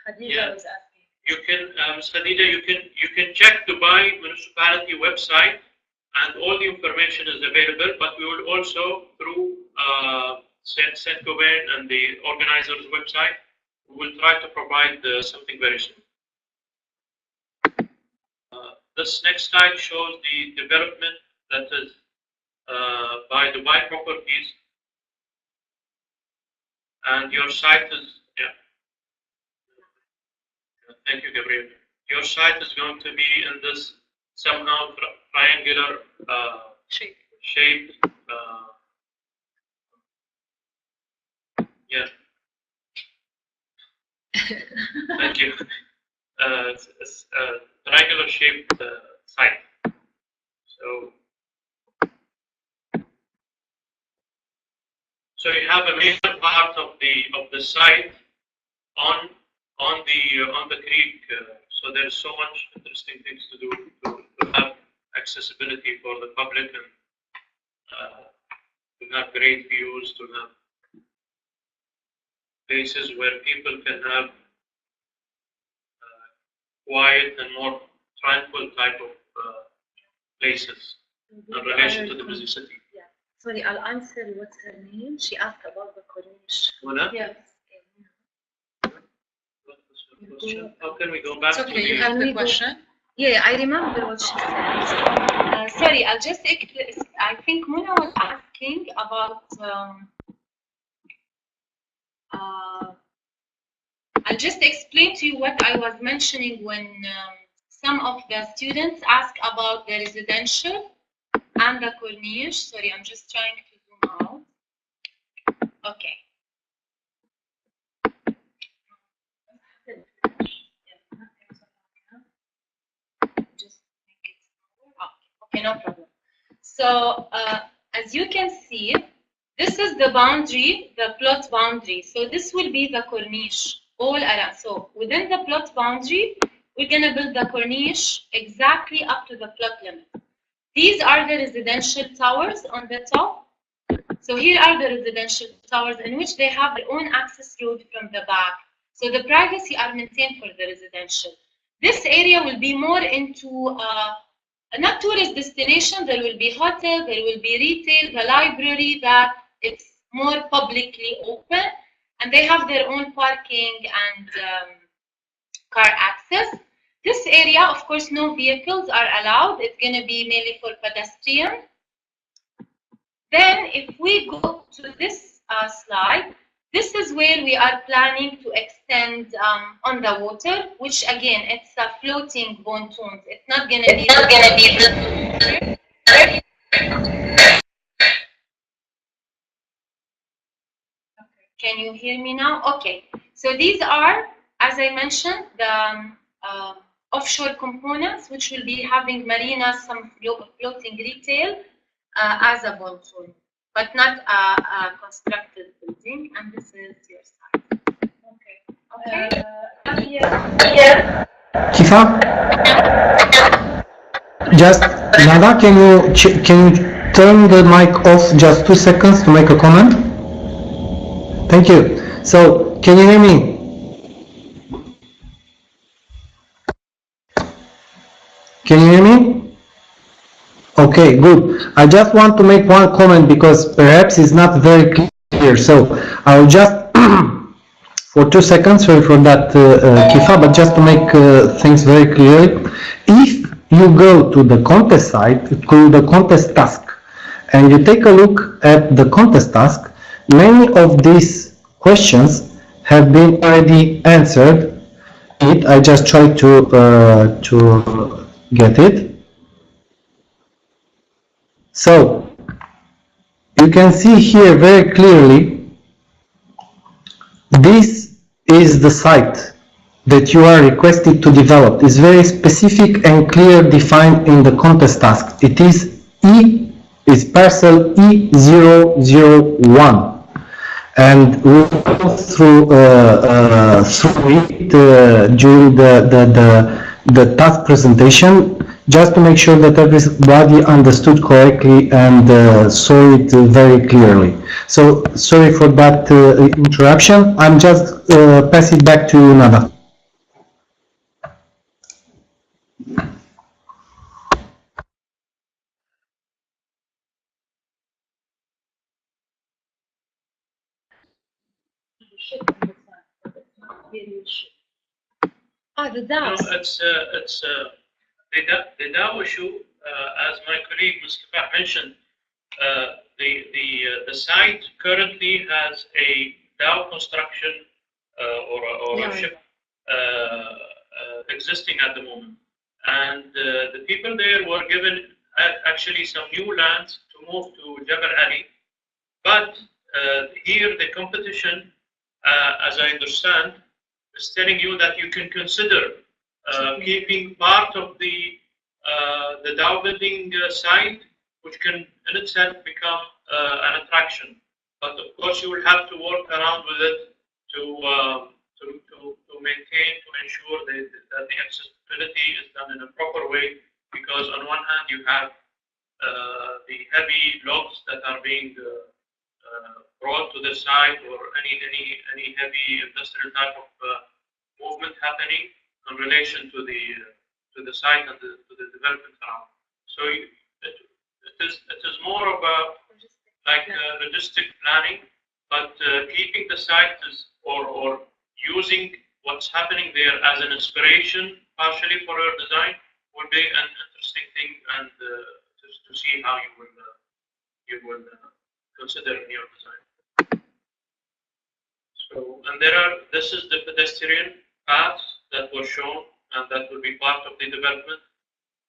Speaker 5: Khadija was asking.
Speaker 1: You can, Ms. Khadija, you can check Dubai municipality website, and all the information is available. But we will also, through Saint-Gobain and the organizers' website, we will try to provide something very soon. This next slide shows the development that is by Dubai Properties, and your site is, thank you, Gabriel. Your site is going to be in this somehow triangular shape. Thank you. It's a triangular shaped site. So you have a major part of the site on the creek. So there's so much interesting things to do to have accessibility for the public, and to have great views, to have places where people can have quiet and more tranquil type of places in relation to the busy city.
Speaker 6: Yeah. Sorry, I'll answer what's her name. She asked about the Corniche.
Speaker 1: Mona?
Speaker 5: Yes.
Speaker 1: How can we go back
Speaker 4: It's
Speaker 1: to
Speaker 4: okay, you
Speaker 1: the...
Speaker 4: have the question?
Speaker 6: Yeah, I remember what she said. Sorry, I'll just. I think Mona was asking about. I'll just explain to you what I was mentioning when some of the students ask about the residential and the Corniche. Sorry, I'm just trying to zoom out. Okay. Just make it smaller. Okay, no problem. So as you can see, this is the boundary, the plot boundary. So this will be the Corniche all around. So within the plot boundary, we're going to build the Corniche exactly up to the plot limit. These are the residential towers on the top. So here are the residential towers in which they have their own access road from the back. So the privacy are maintained for the residential. This area will be more into not tourist destination. There will be hotel, there will be retail, the library, that it's more publicly open, and they have their own parking and car access. This area, of course, no vehicles are allowed. It's going to be mainly for pedestrian. Then if we go to this slide, this is where we are planning to extend on the water, which again, it's a floating pontoons. It's not going to be. Can you hear me now? Okay. So these are, as I mentioned, the offshore components, which will be having marinas, some floating retail as a pontoon, but not a constructed building. And this is your side. Okay.
Speaker 5: Yes.
Speaker 2: Kifa? Just, Nada, can you turn the mic off just 2 seconds to make a comment? Thank you. So, can you hear me? Can you hear me? Okay, good. I just want to make one comment because perhaps it's not very clear. So, I'll just, for 2 seconds, sorry for that, Kifa, but just to make things very clear, if you go to the contest site, to the contest task, and you take a look at the contest task, many of these questions have been already answered. I just tried to get it. So you can see here very clearly, this is the site that you are requested to develop. It's very specific and clear defined in the contest task. It is parcel E001. And we'll go through it during the task presentation, just to make sure that everybody understood correctly and saw it very clearly. So sorry for that interruption. I'm just pass it back to you, Nada.
Speaker 6: The dams.
Speaker 1: No, it's the Dow issue, as my colleague Mustafa mentioned. The site currently has a Dow construction or a ship existing at the moment, and the people there were given actually some new lands to move to Jabal Ali, but here the competition, as I understand, is telling you that you can consider keeping part of the Dow building site, which can in itself become an attraction. But of course, you will have to work around with it to maintain, to ensure that the accessibility is done in a proper way. Because on one hand, you have the heavy logs that are being brought to the site, or any heavy industrial type of movement happening in relation to the site and to the development around. So it is more of a logistic planning, but keeping the site or using what's happening there as an inspiration, partially for your design, would be an interesting thing, and to see how you will consider in your design. So, and this is the pedestrian paths that were shown, and that will be part of the development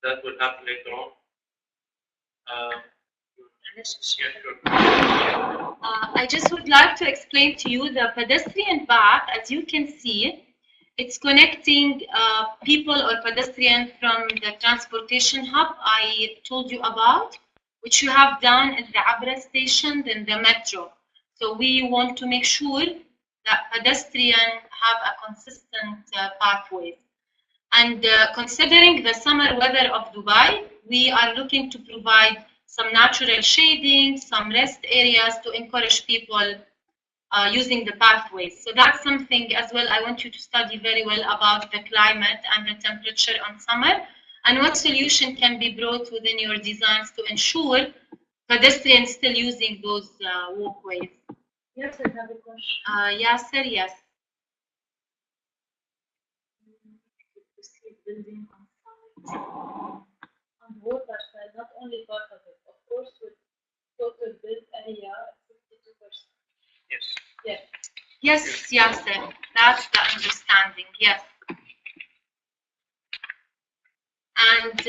Speaker 1: that will happen later on. Yeah, sure.
Speaker 6: I just would like to explain to you the pedestrian path. As you can see, it's connecting people or pedestrians from the transportation hub I told you about, which you have down at the Abra station, then the metro. So we want to make sure that pedestrians have a consistent pathway. And considering the summer weather of Dubai, we are looking to provide some natural shading, some rest areas to encourage people using the pathways. So that's something as well I want you to study very well about the climate and the temperature on summer, and what solution can be brought within your designs to ensure pedestrians still using those walkways.
Speaker 5: Yes, I have a question.
Speaker 6: Yasser, yes.
Speaker 5: Building on site, on the water side, not only part of it. Of course, with total built area, 52%.
Speaker 1: Yes.
Speaker 5: Yes.
Speaker 6: Yes, Yasser, that's the understanding, yes. And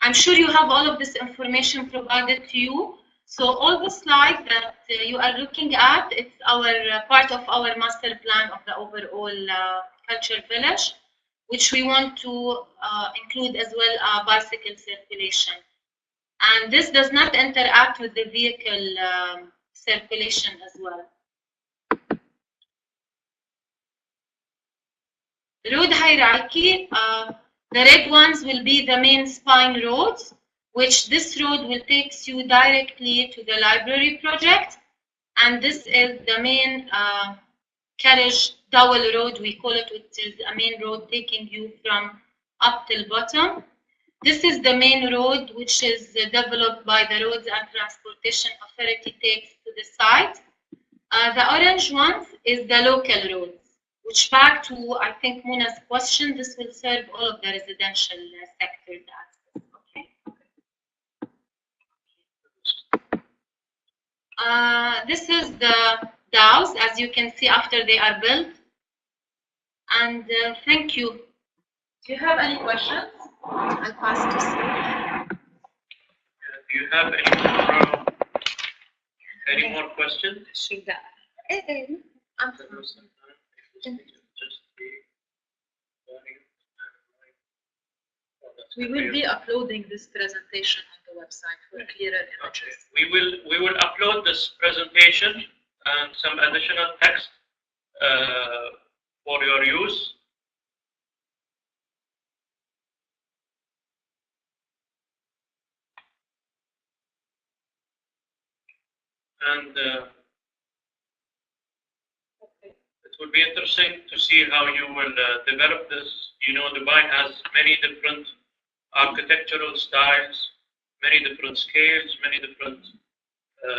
Speaker 6: I'm sure you have all of this information provided to you. So all the slides that you are looking at, it's our part of our master plan of the overall culture village, which we want to include as well bicycle circulation. And this does not interact with the vehicle circulation as well. Road hierarchy, the red ones will be the main spine roads, which this road will take you directly to the library project. And this is the main carriage dowel road, we call it, which is a main road taking you from up till bottom. This is the main road, which is developed by the Roads and Transportation Authority takes to the site. The orange ones is the local roads, which back to, I think, Muna's question, this will serve all of the residential sectors access. Okay. This is the DAOs, as you can see after they are built. And thank you.
Speaker 3: Do you have any questions?
Speaker 6: I'll pass to Steve.
Speaker 1: Do you have any more questions?
Speaker 5: We will be uploading this presentation on the website for clearer images.
Speaker 1: We will upload this presentation and some additional text for your use. And it will be interesting to see how you will develop this. You know, Dubai has many different architectural styles, many different scales, many different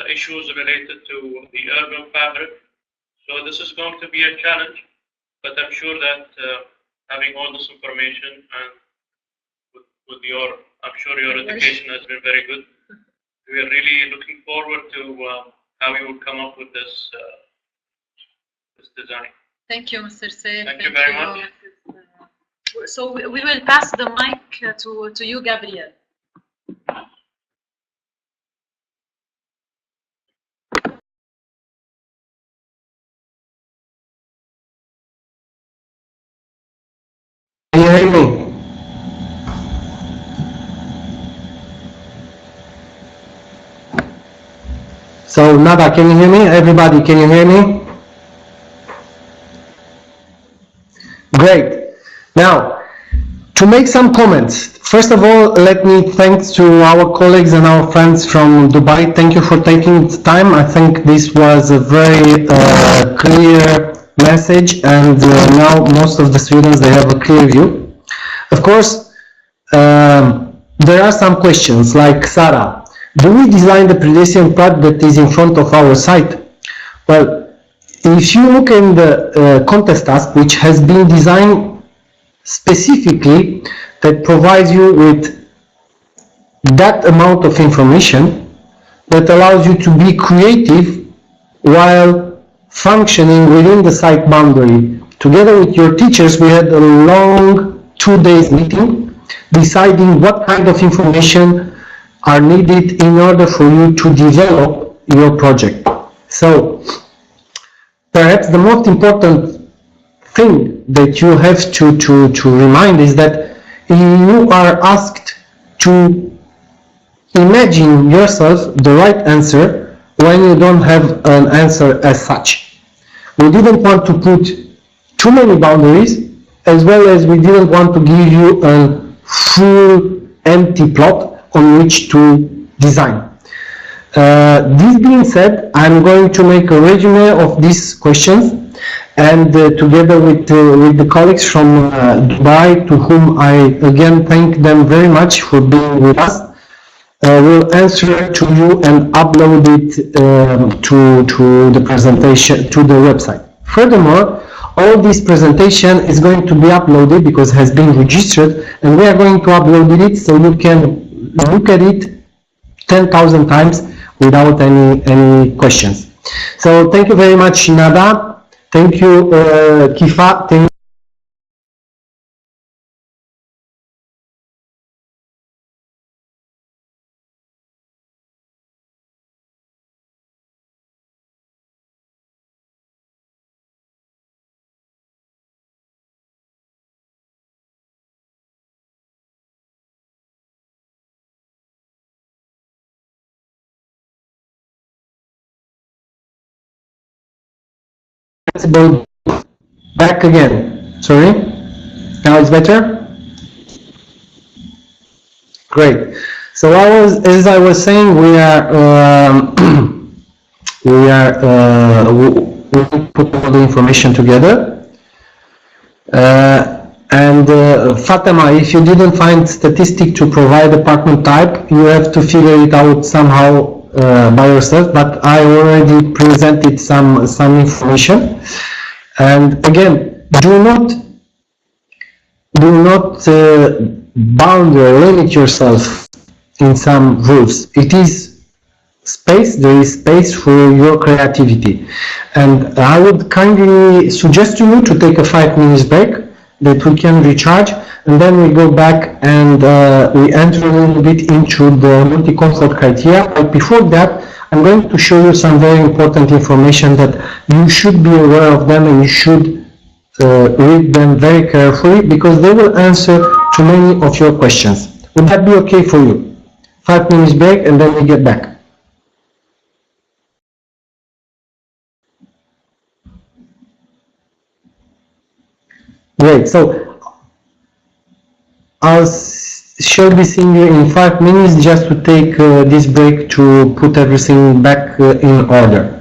Speaker 1: issues related to the urban fabric. So this is going to be a challenge, but I'm sure that having all this information and with your, I'm sure your education has been very good. We are really looking forward to how you will come up with this this design.
Speaker 5: Thank you, Mr. Saif.
Speaker 1: Thank you very much.
Speaker 5: So we will pass the mic to you, Gabriel.
Speaker 2: Can you hear me? So Nada, can you hear me? Everybody, can you hear me? Great. Now, to make some comments, first of all, let me thank to our colleagues and our friends from Dubai. Thank you for taking the time. I think this was a very clear message, and now most of the students, they have a clear view. Of course, there are some questions like, Sarah, do we design the pedestrian path that is in front of our site? Well, if you look in the contest task, which has been designed specifically that provides you with that amount of information that allows you to be creative while functioning within the site boundary. Together with your teachers, we had a long 2 days meeting deciding what kind of information are needed in order for you to develop your project. So perhaps the most important thing that you have to remind is that you are asked to imagine yourself the right answer when you don't have an answer as such. We didn't want to put too many boundaries, as well as we didn't want to give you a full empty plot on which to design. This being said, I'm going to make a resume of these questions, and together with the colleagues from Dubai, to whom I again thank them very much for being with us, we'll answer to you and upload it to the presentation, to the website. Furthermore, all this presentation is going to be uploaded because it has been registered, and we are going to upload it so you can look at it 10,000 times without any questions. So thank you very much, Nada. Thank you, Kifa. Thank you. Back again. Sorry. Now it's better. Great. So as I was saying, we put all the information together. Fatima, if you didn't find statistic to provide apartment type, you have to figure it out somehow by yourself. But I already presented some information. And again, do not bound or limit yourself in some rules. It is space, there is space for your creativity. And I would kindly suggest to you to take a 5 minutes break that we can recharge, and then we go back and we enter a little bit into the multi-consult criteria. But before that, I'm going to show you some very important information that you should be aware of them, and you should read them very carefully because they will answer to many of your questions. Would that be okay for you? 5 minutes break and then we get back. Great. So shall be seeing you in 5 minutes just to take this break to put everything back in order.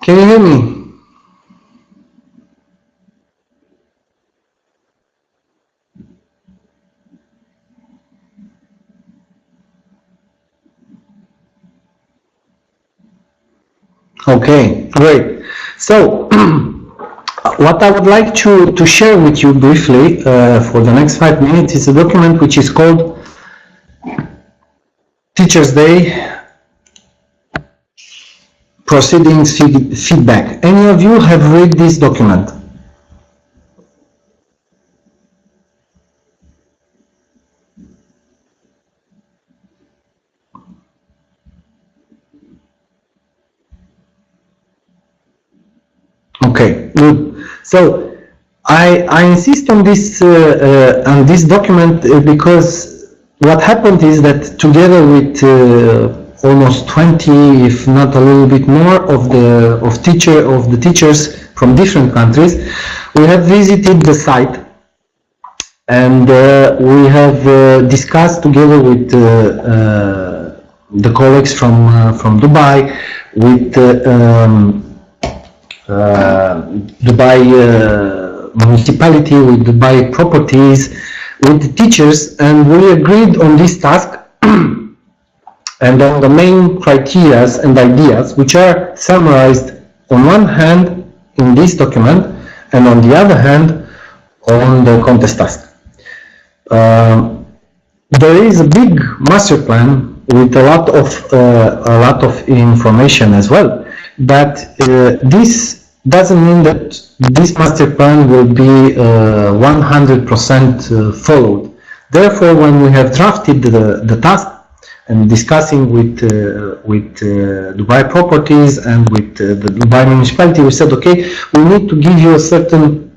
Speaker 2: Can you hear me? Okay, great. So, what I would like to share with you briefly for the next 5 minutes is a document which is called Teachers' Day Proceedings Feedback. Any of you have read this document? Okay, good. So I insist on this document because what happened is that together with almost 20, if not a little bit more, of the teachers from different countries, we have visited the site and we have discussed together with the colleagues from Dubai, with Dubai municipality, with Dubai properties, with the teachers, and we agreed on this task and on the main criteria and ideas which are summarized on one hand in this document and on the other hand on the contest task. There is a big master plan with a lot of information as well, but this doesn't mean that this master plan will be 100% followed. Therefore, when we have drafted the task and discussing with Dubai properties and with the Dubai municipality, we said, okay, we need to give you a certain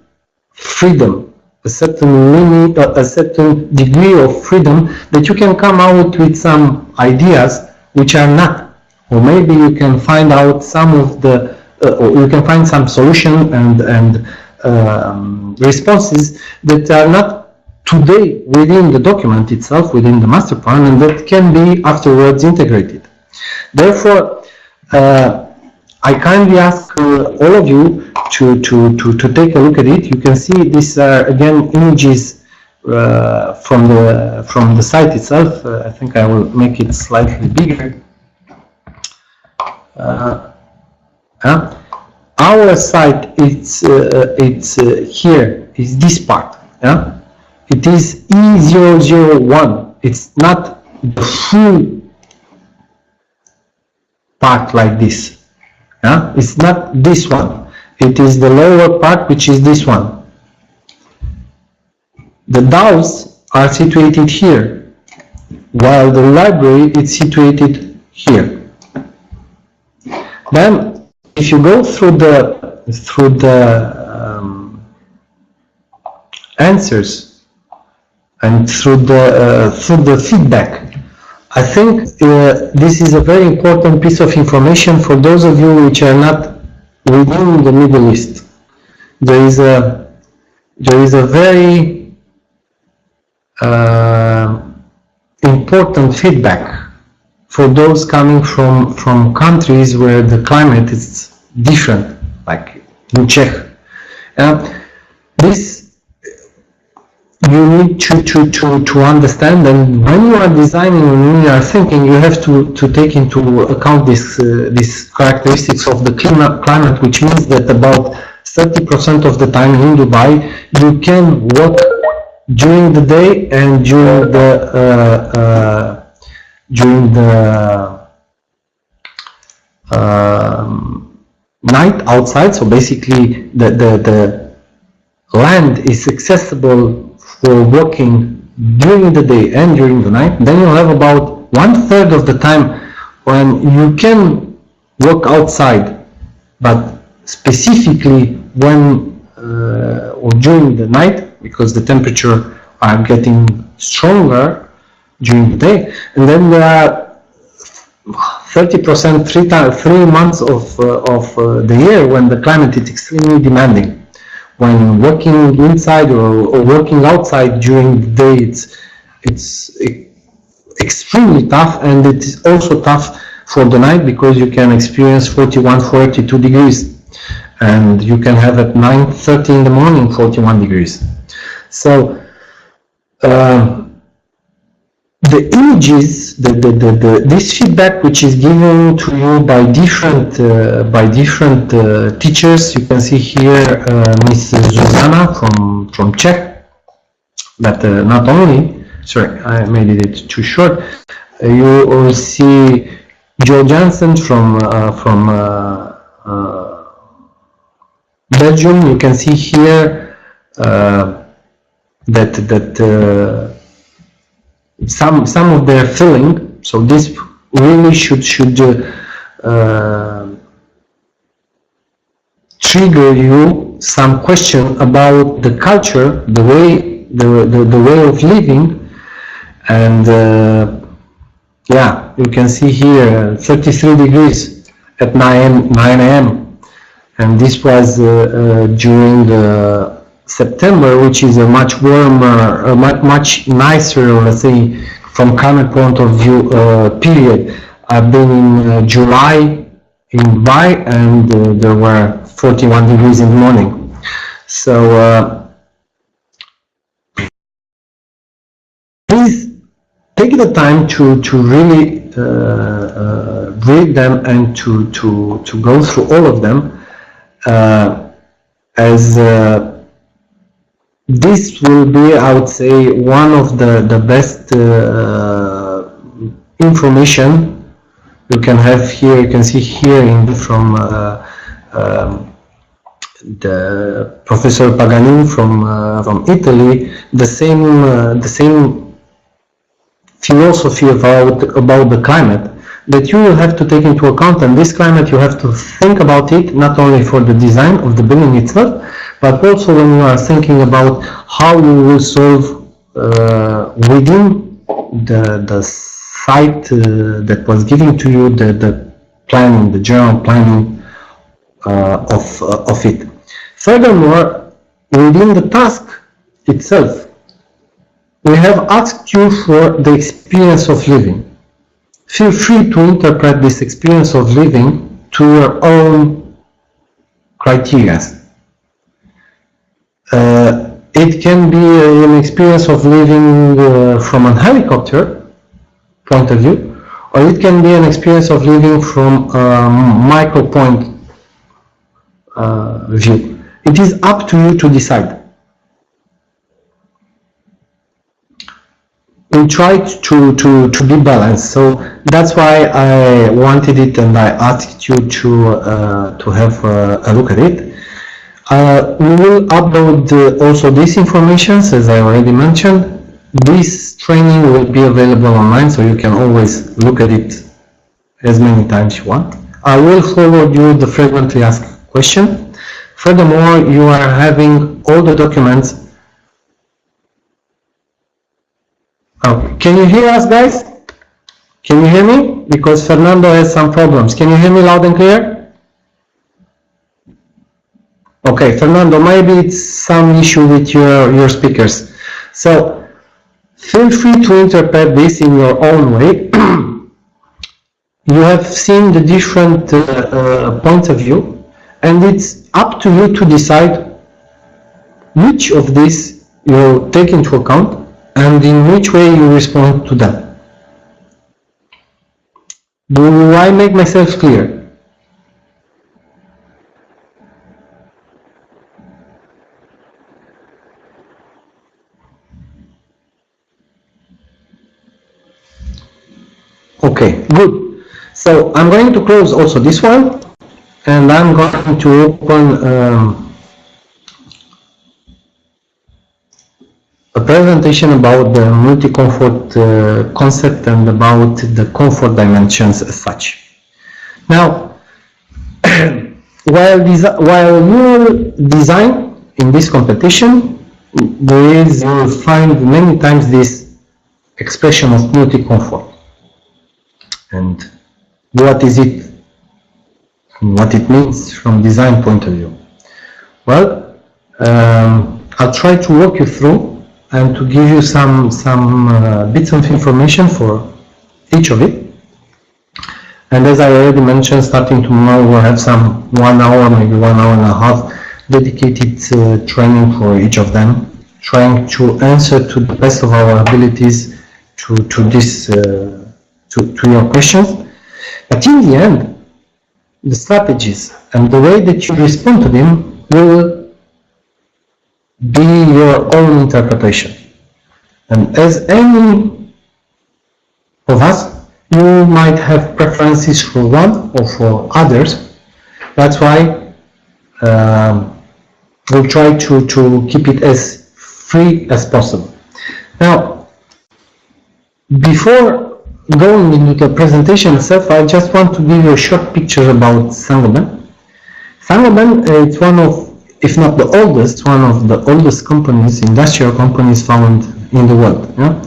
Speaker 2: freedom, a certain limit, a certain degree of freedom that you can come out with some ideas which are not, or maybe you can find out some of the or you can find some solution and responses that are not today within the document itself, within the master plan, and that can be afterwards integrated. Therefore, I kindly ask all of you to take a look at it. You can see these are again images from the site itself. I think I will make it slightly bigger. Our site, it's here, is this part. Yeah? It is E001. It's not the full part like this. Yeah? It's not this one. It is the lower part, which is this one. The DAOs are situated here, while the library is situated here. Then, if you go through the answers and through the feedback, I think this is a very important piece of information for those of you which are not within the Middle East. There is a very important feedback for those coming from countries where the climate is different, like in Czech. This you need to understand, and when you are designing, when you are thinking, you have to take into account these characteristics of the climate, which means that about 30% of the time in Dubai you can walk during the day and during the night outside. So basically the land is accessible for walking during the day and during the night. Then you have about 1/3 of the time when you can walk outside, but specifically when or during the night, because the temperature are getting stronger during the day. And then there are 30%, 3 months of the year when the climate is extremely demanding. When working inside or working outside during the day, it's extremely tough, and it is also tough for the night because you can experience 41, 42 degrees, and you can have at 9:30 in the morning 41 degrees. So the images, this feedback which is given to you by different teachers. You can see here Miss Zuzana from Czech. That not only, sorry, I made it too short. You will see Joe Jansen from Belgium. You can see here that some of their feeling. So this really should trigger you some question about the culture, the way of living, and yeah, you can see here 33 degrees at 9 a.m. and this was during the September, which is a much warmer, much nicer, let's say, from climate point of view, period. I've been in July in Dubai, and there were 41 degrees in the morning. So please take the time to really read them and to go through all of them, as this will be, I would say, one of the best information you can have here. You can see here from the Professor Paganin from Italy, the same philosophy about the climate that you will have to take into account. And this climate, you have to think about it not only for the design of the building itself, but also when you are thinking about how you will solve within the site that was given to you, the planning, the general planning of it. Furthermore, within the task itself, we have asked you for the experience of living. Feel free to interpret this experience of living to your own criteria. It can be an experience of living from a helicopter point of view, or it can be an experience of living from a micro point view. It is up to you to decide. We tried to be balanced, so that's why I wanted it, and I asked you to have a look at it. We will upload also these informations, as I already mentioned. This training will be available online, so you can always look at it as many times you want. I will forward you the frequently asked question. Furthermore, you are having all the documents. Oh, can you hear us, guys? Can you hear me? Because Fernando has some problems. Can you hear me loud and clear? Okay, Fernando, maybe it's some issue with your speakers. So feel free to interpret this in your own way. You have seen the different points of view, and it's up to you to decide which of these you take into account and in which way you respond to them. Do I make myself clear? Okay, good. So I'm going to close also this one, and I'm going to open a presentation about the multi-comfort concept and about the comfort dimensions as such. Now, while you will design in this competition, you will find many times this expression of multi-comfort. And what is it? And what it means from design point of view? Well, I'll try to walk you through and to give you some bits of information for each of it. And as I already mentioned, starting tomorrow we'll have some 1 hour, maybe 1 hour and a half dedicated training for each of them, trying to answer to the best of our abilities to your questions. But in the end, the strategies and the way that you respond to them will be your own interpretation. And as any of us, you might have preferences for one or for others. That's why we'll try to keep it as free as possible. Now, before going into the presentation itself, I just want to give you a short picture about Saint-Gobain. Saint-Gobain is one of, if not the oldest, one of the oldest companies, industrial companies found in the world. Yeah?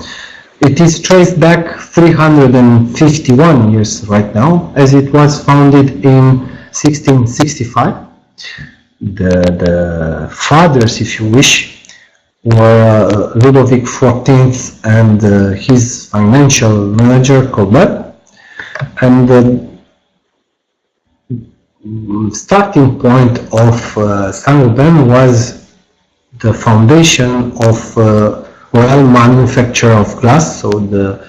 Speaker 2: It is traced back 351 years right now, as it was founded in 1665. The fathers, if you wish, were Ludovic XIV and his financial manager, Colbert. And the starting point of Saint-Gobain was the foundation of royal manufacture of glass, so the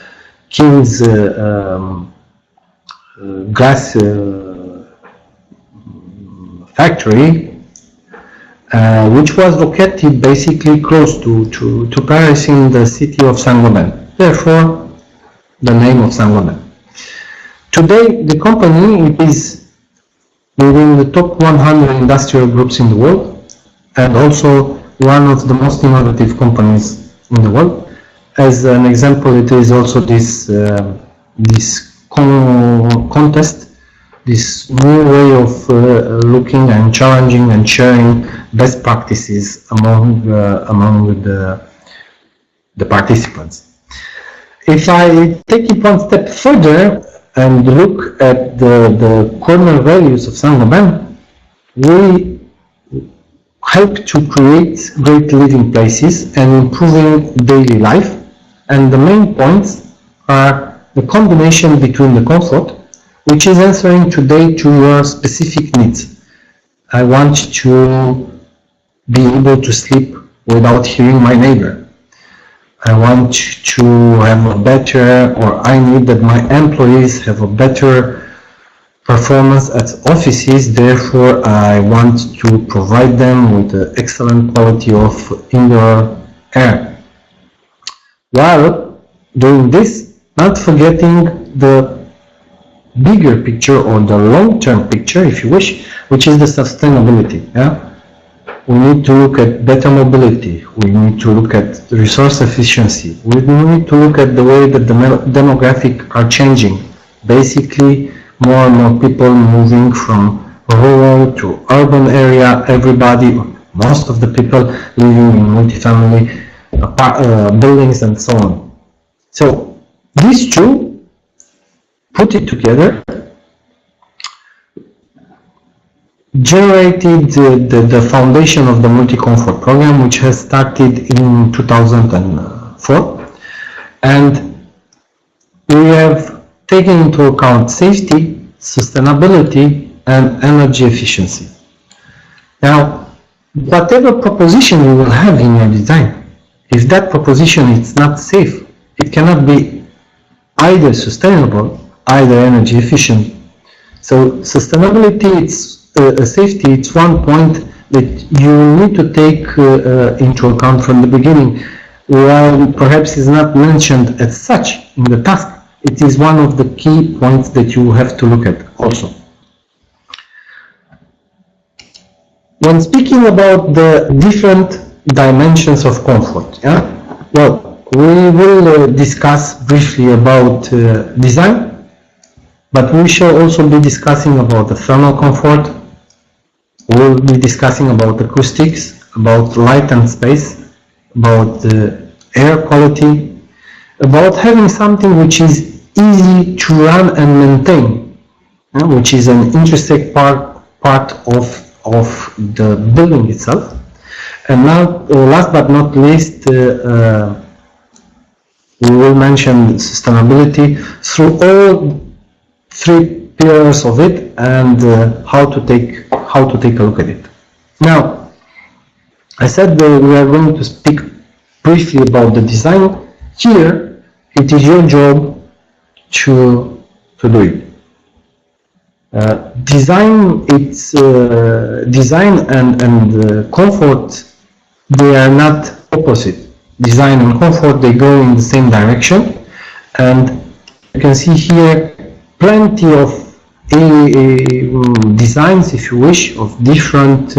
Speaker 2: king's glass factory, which was located basically close to Paris in the city of Saint-Gobain. Therefore, the name of Saint-Gobain. Today, the company is within the top 100 industrial groups in the world, and also one of the most innovative companies in the world. As an example, it is also this contest, this new way of looking and challenging and sharing best practices among the participants. If I take it one step further and look at the corner values of Saint-Gobain, we help to create great living places and improving daily life. And the main points are the combination between the comfort, which is answering today to your specific needs. I want to be able to sleep without hearing my neighbor. I want to have a better, or I need that my employees have a better performance at offices, therefore I want to provide them with an excellent quality of indoor air. While doing this, not forgetting the bigger picture or the long-term picture, if you wish, which is the sustainability. Yeah? We need to look at better mobility, we need to look at resource efficiency, we need to look at the way that the demographic are changing. Basically, more and more people moving from rural to urban area, everybody, most of the people living in multi-family buildings and so on. So these two, put it together, generated the foundation of the multi-comfort program, which has started in 2004, and we have taken into account safety, sustainability, and energy efficiency. Now, whatever proposition you will have in your design, if that proposition is not safe, it cannot be either sustainable, either energy efficient. So sustainability, safety, it's one point that you need to take into account from the beginning, while perhaps is not mentioned as such in the task. it is one of the key points that you have to look at also. When speaking about the different dimensions of comfort, well, we will discuss briefly about design, but we shall also be discussing about the thermal comfort. We'll be discussing about acoustics, about light and space, about air quality, about having something which is easy to run and maintain, which is an interesting part of the building itself. And now, last but not least, we will mention sustainability through all three pillars of it and how to take a look at it. Now, I said that we are going to speak briefly about the design. Here, it is your job to do it. Design and comfort, they are not opposite. Design and comfort, they go in the same direction, and you can see here plenty of designs, if you wish, of different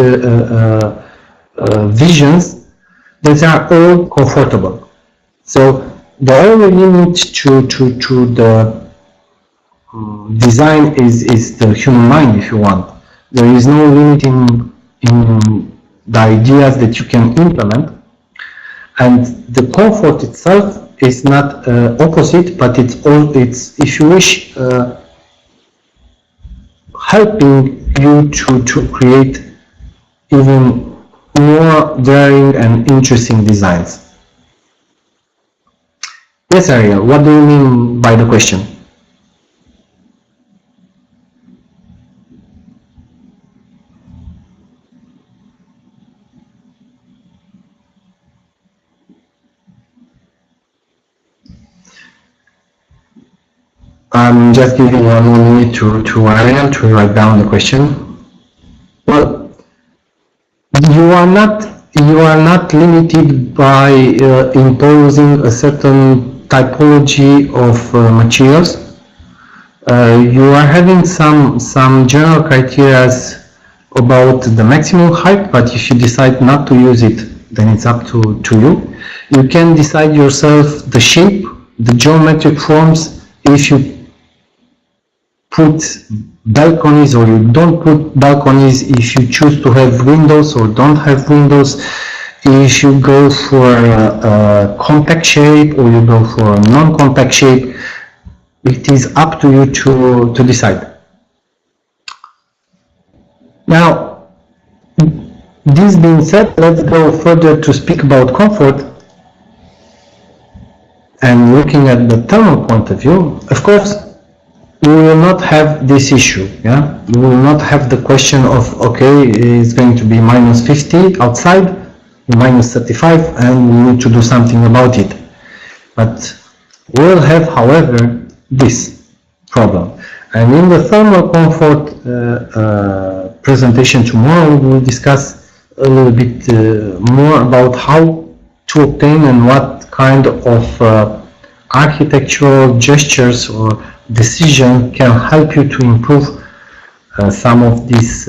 Speaker 2: visions that are all comfortable. So the only limit to the design is the human mind, if you want. There is no limit in the ideas that you can implement, and the comfort itself is not opposite, but it's if you wish, helping you to create even more daring and interesting designs. Yes, Ariel, what do you mean by the question? I'm just giving 1 minute to Ariel to write down the question. Well, you are not limited by imposing a certain typology of materials. You are having some general criteria about the maximum height, but if you decide not to use it, then it's up to you. You can decide yourself the shape, the geometric forms, if you put balconies or you don't put balconies, if you choose to have windows or don't have windows, if you go for a compact shape or you go for a non-compact shape, it is up to you to decide. Now, this being said, let's go further to speak about comfort and looking at the thermal point of view. Of course, we will not have this issue, we will not have the question of, okay, it's going to be minus 50 outside, minus 35, and we need to do something about it. But we'll have, however, this problem. And in the thermal comfort presentation tomorrow, we will discuss a little bit more about how to obtain and what kind of architectural gestures or decision can help you to improve some of this,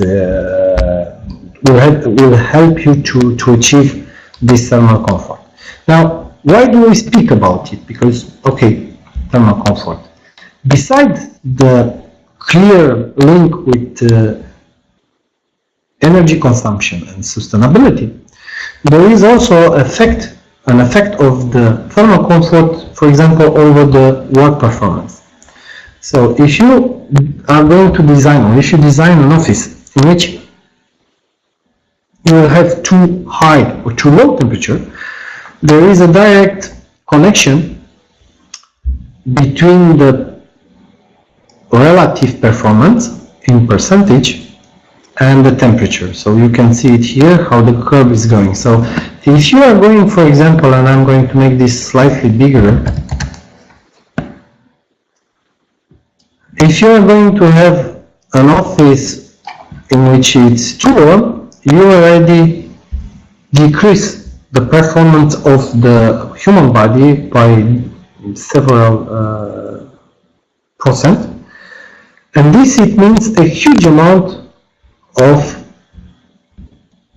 Speaker 2: will help you to achieve this thermal comfort. Now, why do we speak about it? Because, okay, thermal comfort. Besides the clear link with energy consumption and sustainability, there is also an effect of the thermal comfort, for example, over the work performance. So if you are going to design, or if you design an office in which you will have too high or too low temperature, there is a direct connection between the relative performance in percentage and the temperature. So you can see it here, how the curve is going. So if you are going, for example, and I'm going to make this slightly bigger, if you are going to have an office in which it's too warm, you already decrease the performance of the human body by several And this, it means a huge amount of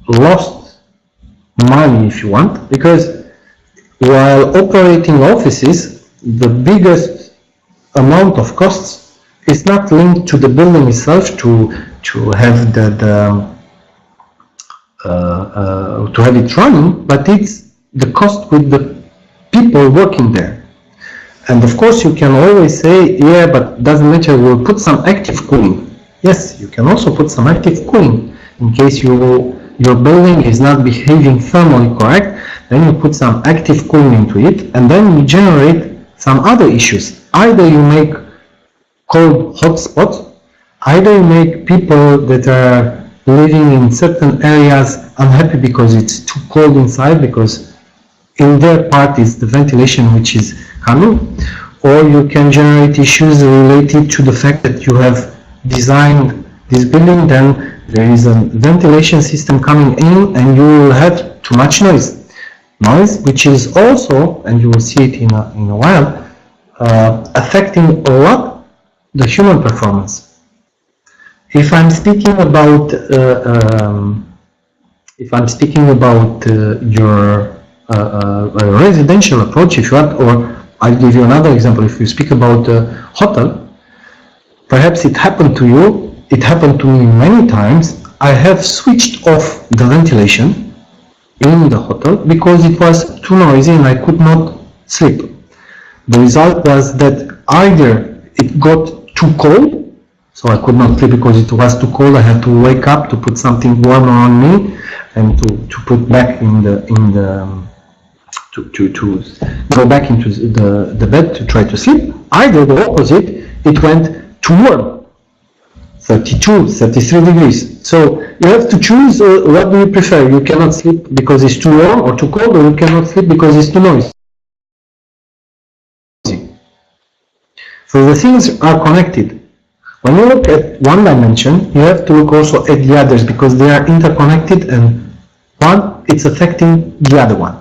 Speaker 2: lost money, if you want, because while operating offices, the biggest amount of costs is not linked to the building itself to have to have it running, but it's the cost with the people working there. And of course, you can always say, yeah, but doesn't matter, we'll put some active cooling. Yes, you can also put some active cooling in case your building is not behaving thermally correct. Then you put some active cooling into it, and then you generate some other issues. Either you make cold hotspots, either you make people that are living in certain areas unhappy because it's too cold inside, because in their part is the ventilation which is coming, or you can generate issues related to the fact that you have designed this building, then there is a ventilation system coming in and you will have too much noise. Noise which is also, and you will see it in a while, affecting a lot the human performance. If I'm speaking about your residential approach, if you want, or I'll give you another example. If you speak about a hotel, perhaps it happened to you, it happened to me many times. I have switched off the ventilation in the hotel because it was too noisy and I could not sleep. The result was that either it got too cold, so I could not sleep because it was too cold. I had to wake up to put something warmer on me and to put back to go back into the bed to try to sleep. Either the opposite, it went too warm, 32, 33 degrees. So you have to choose what do you prefer. You cannot sleep because it's too warm or too cold, or you cannot sleep because it's too noisy. So the things are connected. When you look at one dimension, you have to look also at the others because they are interconnected, and one, it's affecting the other one.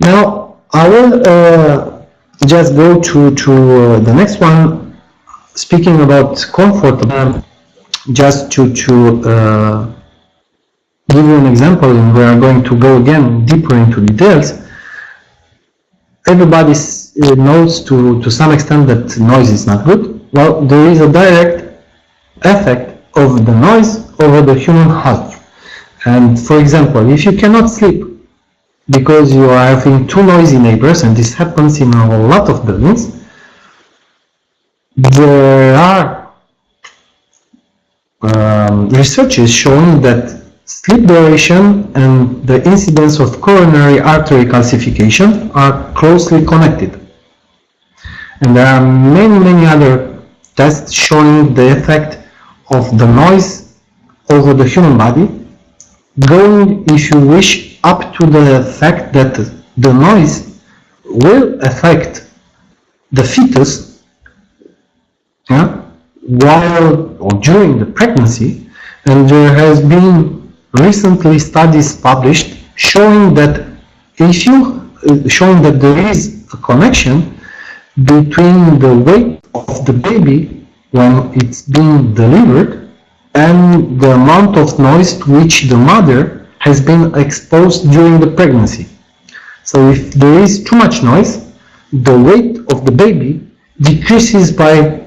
Speaker 2: Now, I will just go to the next one, speaking about comfort, just to give you an example, and we are going to go again deeper into details. Everybody knows to some extent that noise is not good. Well, there is a direct effect of the noise over the human health. And for example, if you cannot sleep because you are having too noisy neighbors, and this happens in a lot of buildings, there are researches showing that sleep duration and the incidence of coronary artery calcification are closely connected. And there are many other tests showing the effect of the noise over the human body, going, if you wish, up to the fact that the noise will affect the fetus, while or during the pregnancy. And there has been recently studies published showing that showing that there is a connection between the weight of the baby when it's being delivered and the amount of noise to which the mother has been exposed during the pregnancy. So if there is too much noise, the weight of the baby decreases by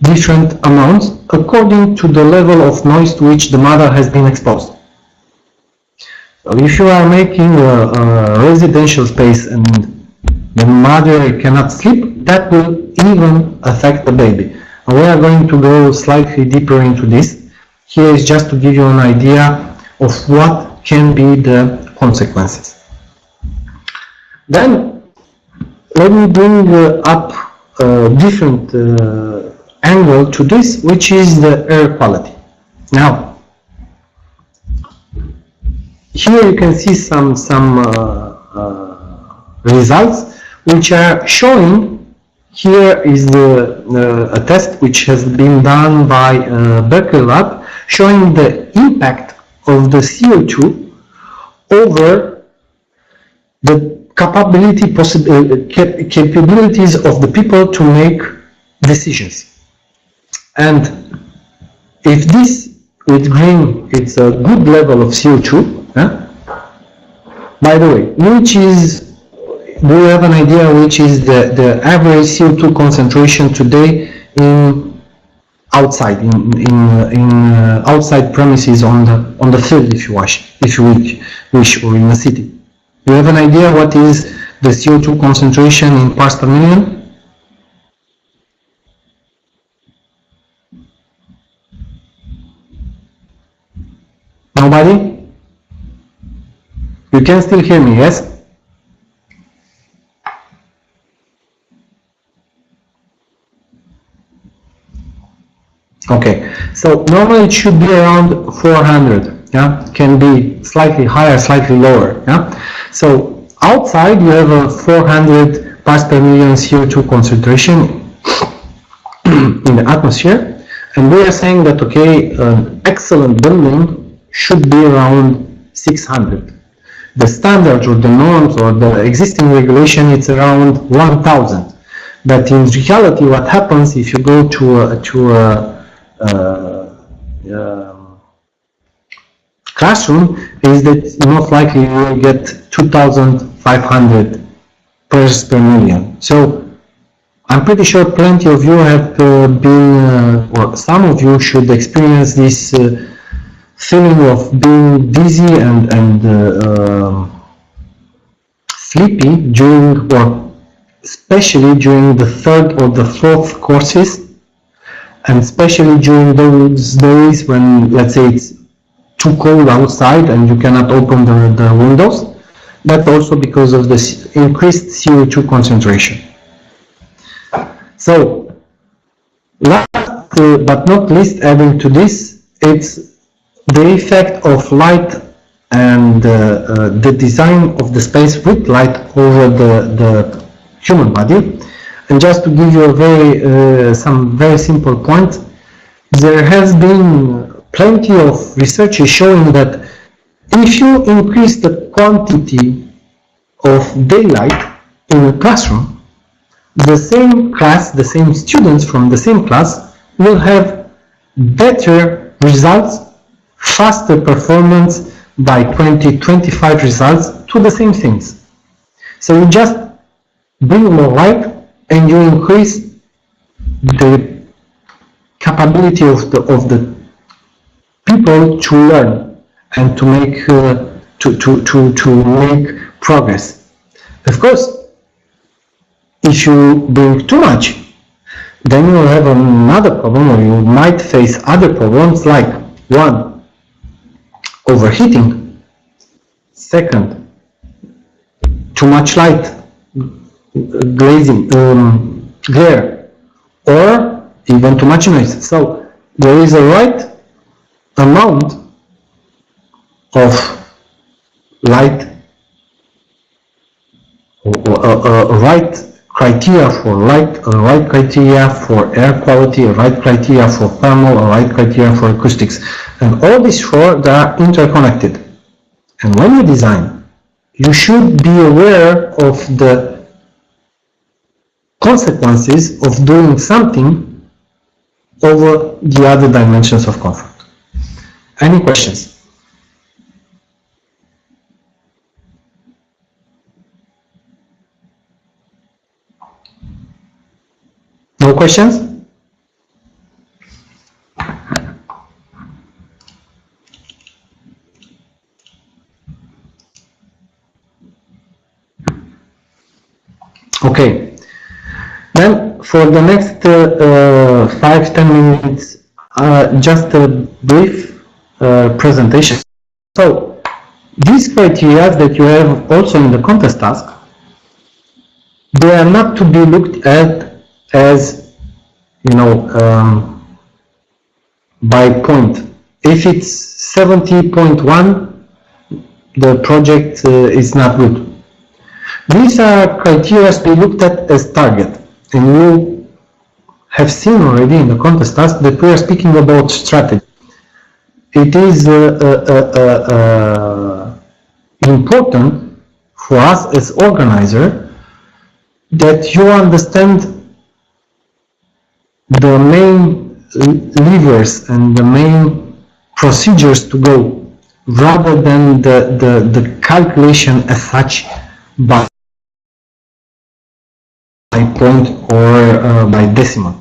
Speaker 2: different amounts according to the level of noise to which the mother has been exposed. So if you are making a residential space and the mother cannot sleep, that will even affect the baby. And we are going to go slightly deeper into this. Here is just to give you an idea of what can be the consequences. Then let me bring up a different angle to this, which is the air quality. Now, here you can see some results which are showing. Here is a test which has been done by Berkeley Lab, showing the impact of the CO2 over the capabilities of the people to make decisions. And if this with green, it's a good level of CO2. By the way, do you have an idea which is the average CO2 concentration today in outside outside premises on the field, if you wish, or in a city? Do you have an idea what is the CO2 concentration in parts per million? Nobody? You can still hear me, yes? Okay, so normally it should be around 400, yeah? Can be slightly higher, slightly lower, yeah? So outside you have a 400 parts per million CO2 concentration in the atmosphere, and we are saying that, okay, an excellent building should be around 600. The standard or the norms or the existing regulation, it's around 1000. But in reality, what happens if you go to a classroom is that most likely you will get 2500 parts per million. So I'm pretty sure plenty of you have been, or some of you should experience this feeling of being dizzy and sleepy during, or especially during the third or the fourth courses, and especially during those days when, let's say, it's too cold outside and you cannot open the windows. That's also because of this increased CO2 concentration. So, last but not least, adding to this, it's the effect of light and the design of the space with light over the human body. And just to give you a some very simple point, there has been plenty of research showing that if you increase the quantity of daylight in a classroom, the same class, the same students from the same class will have better results, faster performance by 20-25 results to the same things. So you just bring more light and you increase the capability of the people to learn and to make to make progress. Of course, if you bring too much, then you will have another problem, or you might face other problems like, one, overheating, second, too much light, glazing, glare, or even too much noise. So there is a right amount of light, a right criteria for light, a right criteria for air quality, a right criteria for thermal, a right criteria for acoustics. And all these four, they are interconnected. And when you design, you should be aware of the consequences of doing something over the other dimensions of comfort. Any questions? No questions? Okay. Then for the next 5-10 minutes, just a brief presentation. So these criteria that you have also in the contest task, they are not to be looked at as, you know, by point. If it's 70.1, the project is not good. These are criteria to be looked at as target, and you have seen already in the contest task that we are speaking about strategy. It is important for us as organizer, that you understand the main levers and the main procedures to go, rather than the calculation as such by point or by decimal.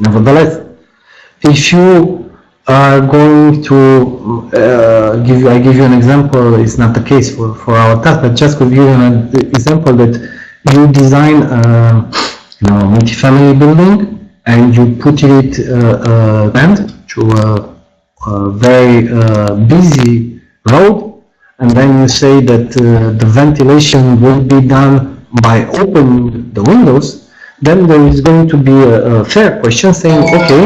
Speaker 2: Nevertheless, if you are going to I give you an example. It's not the case for our task, but just to give you an example that you design a multifamily building and you put it to a very busy road, and then you say that the ventilation will be done by opening the windows, then there is going to be a fair question saying, okay,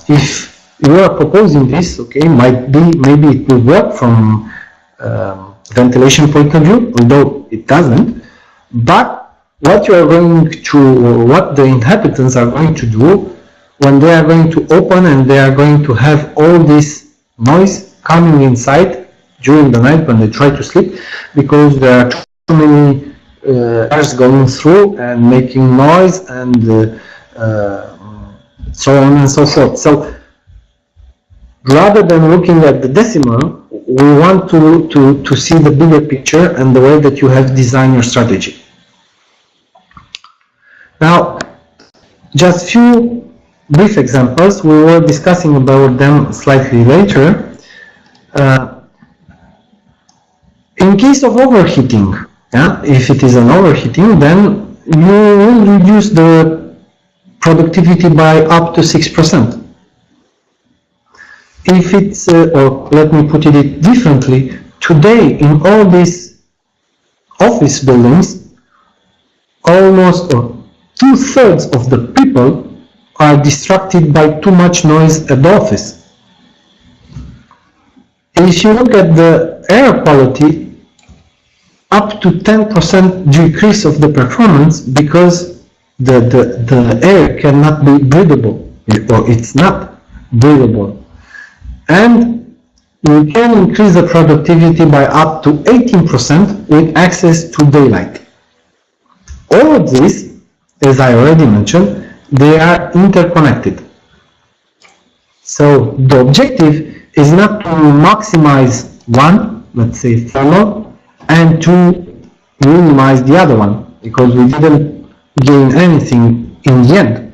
Speaker 2: if you are proposing this, okay, maybe it will work from ventilation point of view, although it doesn't, but what you are going to, what the inhabitants are going to do when they are going to open and they are going to have all this noise coming inside during the night when they try to sleep, because there are too many airs going through and making noise and so on and so forth. So rather than looking at the decimal, we want to see the bigger picture and the way that you have designed your strategy. Now, just few brief examples. We were discussing about them slightly later. In case of overheating, if it is an overheating, then you will reduce the productivity by up to 6%. If it's, or let me put it differently, today in all these office buildings, almost 2/3 of the people are distracted by too much noise at the office. If you look at the air quality, up to 10% decrease of the performance because the air cannot be breathable, or it's not breathable. And we can increase the productivity by up to 18% with access to daylight. All of this, as I already mentioned, they are interconnected. So the objective is not to maximize one, let's say thermal, and to minimize the other one, because we didn't gain anything in the end.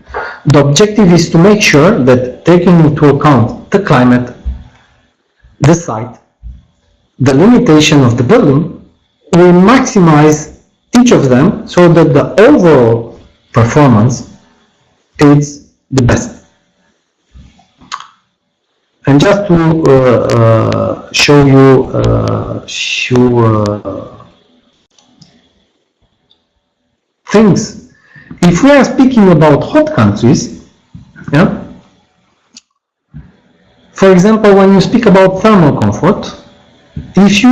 Speaker 2: The objective is to make sure that, taking into account the climate, the site, the limitation of the building, we maximize each of them so that the overall performance is the best. And just to show you things, if we are speaking about hot countries, for example, when you speak about thermal comfort, if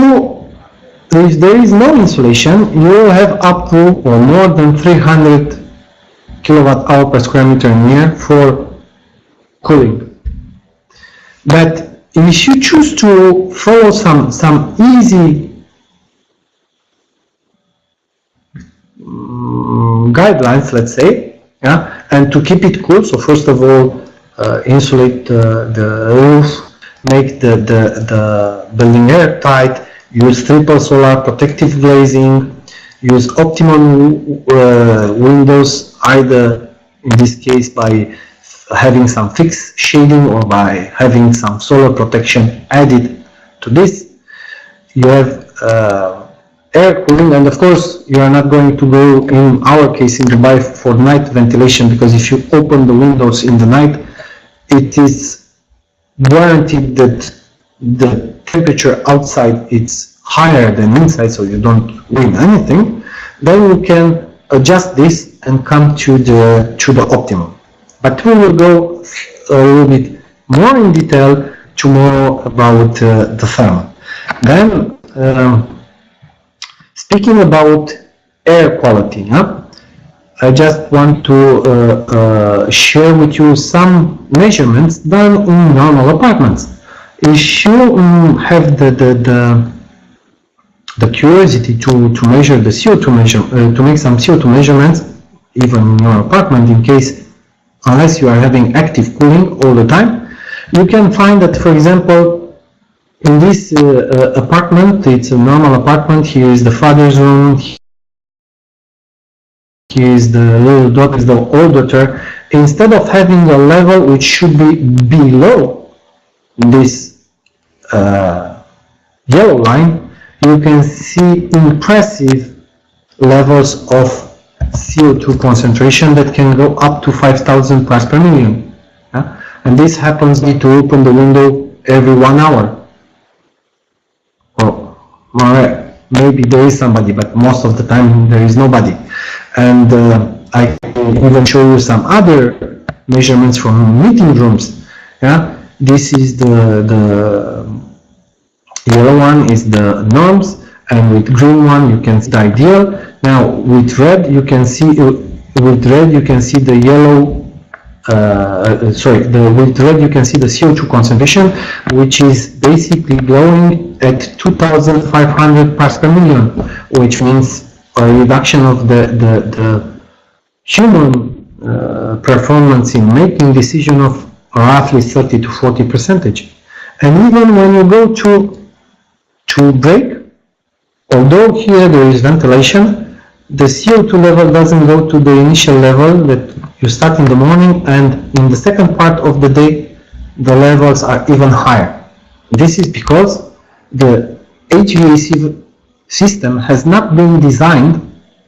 Speaker 2: there is no insulation, you will have up to or more than 300 kilowatt-hour per square meter in year for cooling. But if you choose to follow some easy guidelines, let's say, and to keep it cool, so first of all, insulate the roof, make the building airtight, use triple solar protective glazing, use optimum windows, either in this case by having some fixed shading or by having some solar protection added to this. You have air cooling, and of course you are not going to go, in our case in Dubai, for night ventilation, because if you open the windows in the night, it is guaranteed that the temperature outside is higher than inside, so you don't win anything. Then you can adjust this and come to the optimum. But we will go a little bit more in detail tomorrow about the thermal. Then, speaking about air quality, I just want to share with you some measurements done in normal apartments. If you have the curiosity to measure the CO2 measure, to make some CO2 measurements, even in your apartment, in case, unless you are having active cooling all the time, you can find that, for example, in this apartment, it's a normal apartment. Here is the father's room. Here is the little daughter, is the old daughter. Instead of having a level which should be below this yellow line, you can see impressive levels of CO2 concentration that can go up to 5,000 parts per million. And this happens to open the window every 1 hour. Or maybe there is somebody, but most of the time there is nobody. And I can even show you some other measurements from meeting rooms. This is the yellow one is the norms, and with green one you can see the ideal. Now with red you can see the yellow. With red you can see the CO2 concentration, which is basically glowing at 2,500 parts per million, which means a reduction of the human performance in making decision of roughly 30 to 40%. And even when you go to break, although here there is ventilation, the CO2 level doesn't go to the initial level that you start in the morning, and in the second part of the day the levels are even higher. This is because the HVAC system has not been designed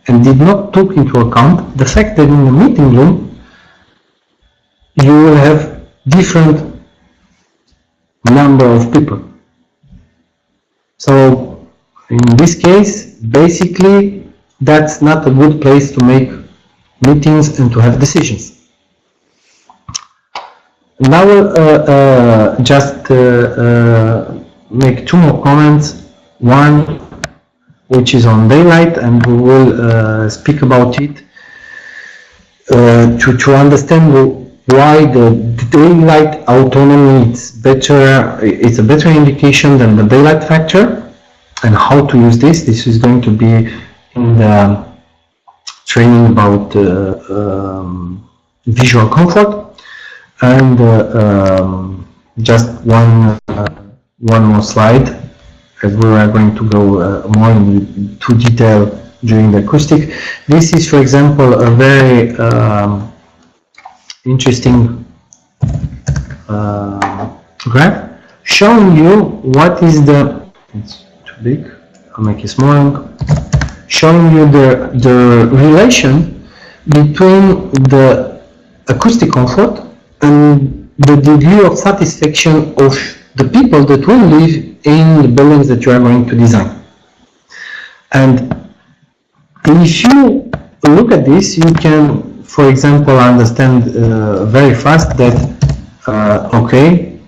Speaker 2: and did not take into account the fact that in the meeting room you will have different number of people. So in this case, basically, that's not a good place to make meetings and to have decisions. Now just make two more comments. One, which is on daylight, and we will speak about it to understand why the daylight autonomy is better. It's a better indication than the daylight factor, and how to use this. This is going to be in the training about visual comfort. And just one more slide, as we are going to go more into detail during the acoustic. This is, for example, a very interesting graph showing you what is the, it's too big, I'll make it smaller, showing you the relation between the acoustic comfort and the degree of satisfaction of the people that will live in the buildings that you are going to design. And if you look at this, you can, for example, understand very fast that, okay,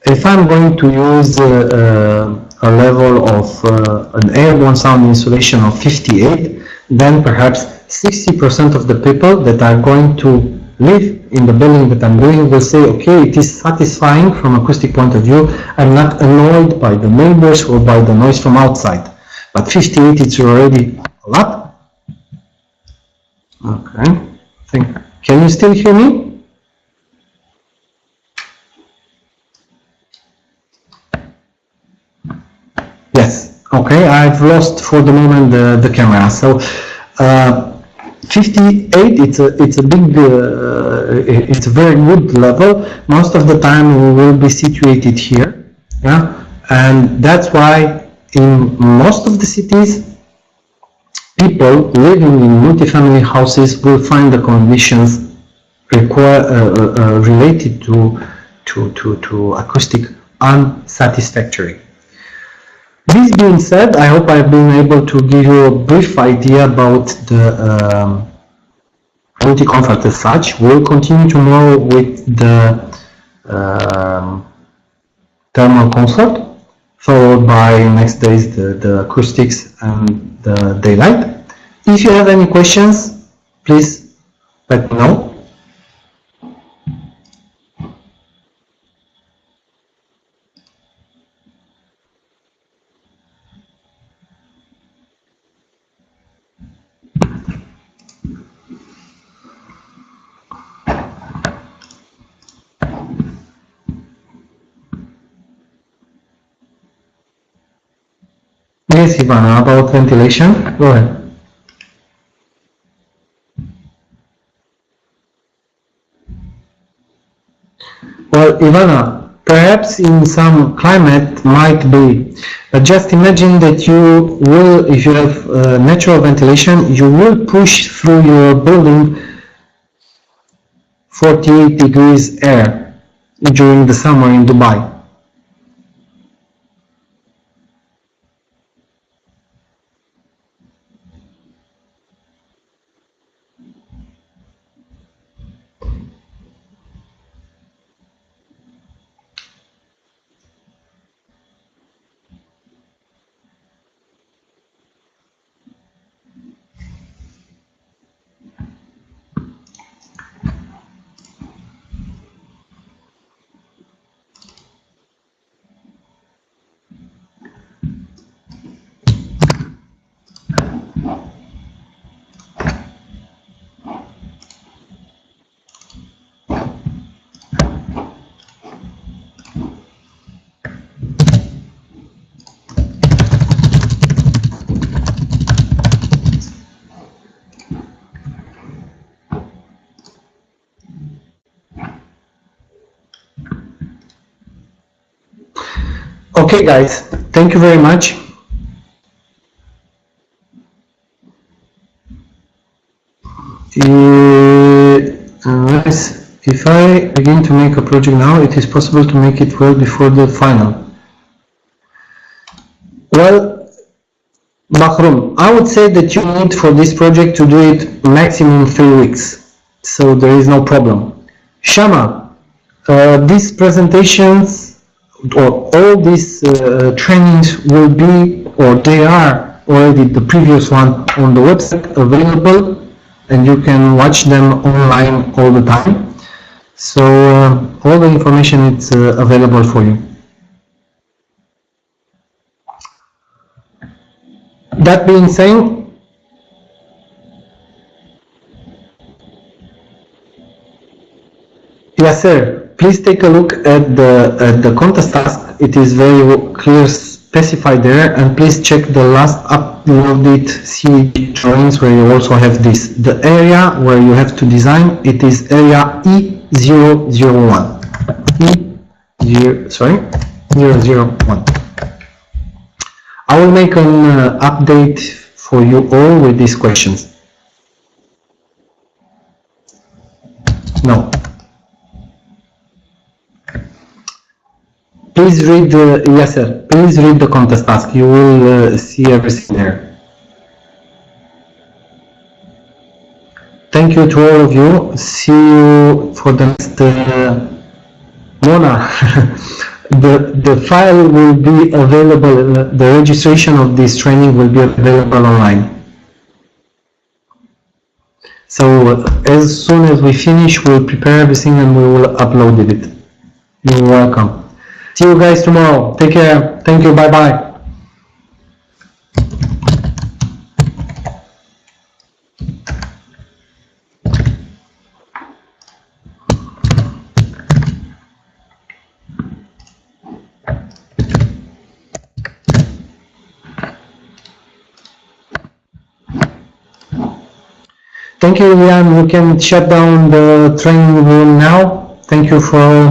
Speaker 2: if I'm going to use a level of an airborne sound insulation of 58, then perhaps 60% of the people that are going to live in the building that I'm doing will say, okay, it is satisfying from acoustic point of view. I'm not annoyed by the neighbors or by the noise from outside. But 58, it's already a lot. Okay, can you still hear me? Yes. Okay, I've lost for the moment the camera. So 58, it's a big, it's a very good level. Most of the time we will be situated here, yeah, and that's why in most of the cities, people living in multifamily houses will find the conditions related to acoustic unsatisfactory. This being said, I hope I've been able to give you a brief idea about the multi-comfort as such. We'll continue tomorrow with the thermal comfort, followed by next days the acoustics and the daylight. If you have any questions, please let me know. Yes, Ivana, about ventilation. Go ahead. Well, Ivana, perhaps in some climate might be. But just imagine that you will, if you have natural ventilation, you will push through your building 48 degrees air during the summer in Dubai. Okay, guys, thank you very much. If I begin to make a project now, it is possible to make it well before the final. Well, Mahrum, I would say that you need for this project to do it maximum 3 weeks, so there is no problem. Shama, these presentations or all these trainings will be, or they are already the previous one on the website available, and you can watch them online all the time. So all the information is available for you. That being said, yes, sir. Please take a look at the contest task. It is very clear specified there, and please check the last uploaded CAD drawings where you also have this. The area where you have to design, it is area E001. E001. I will make an update for you all with these questions. No. Please read the, yes sir, please read the contest task. You will see everything there. Thank you to all of you. See you for the next, Mona. The file will be available, the registration of this training will be available online. So as soon as we finish, we'll prepare everything and we will upload it. You're welcome. See you guys tomorrow. Take care. Thank you. Bye-bye. Thank you, Ian. You can shut down the training room now. Thank you for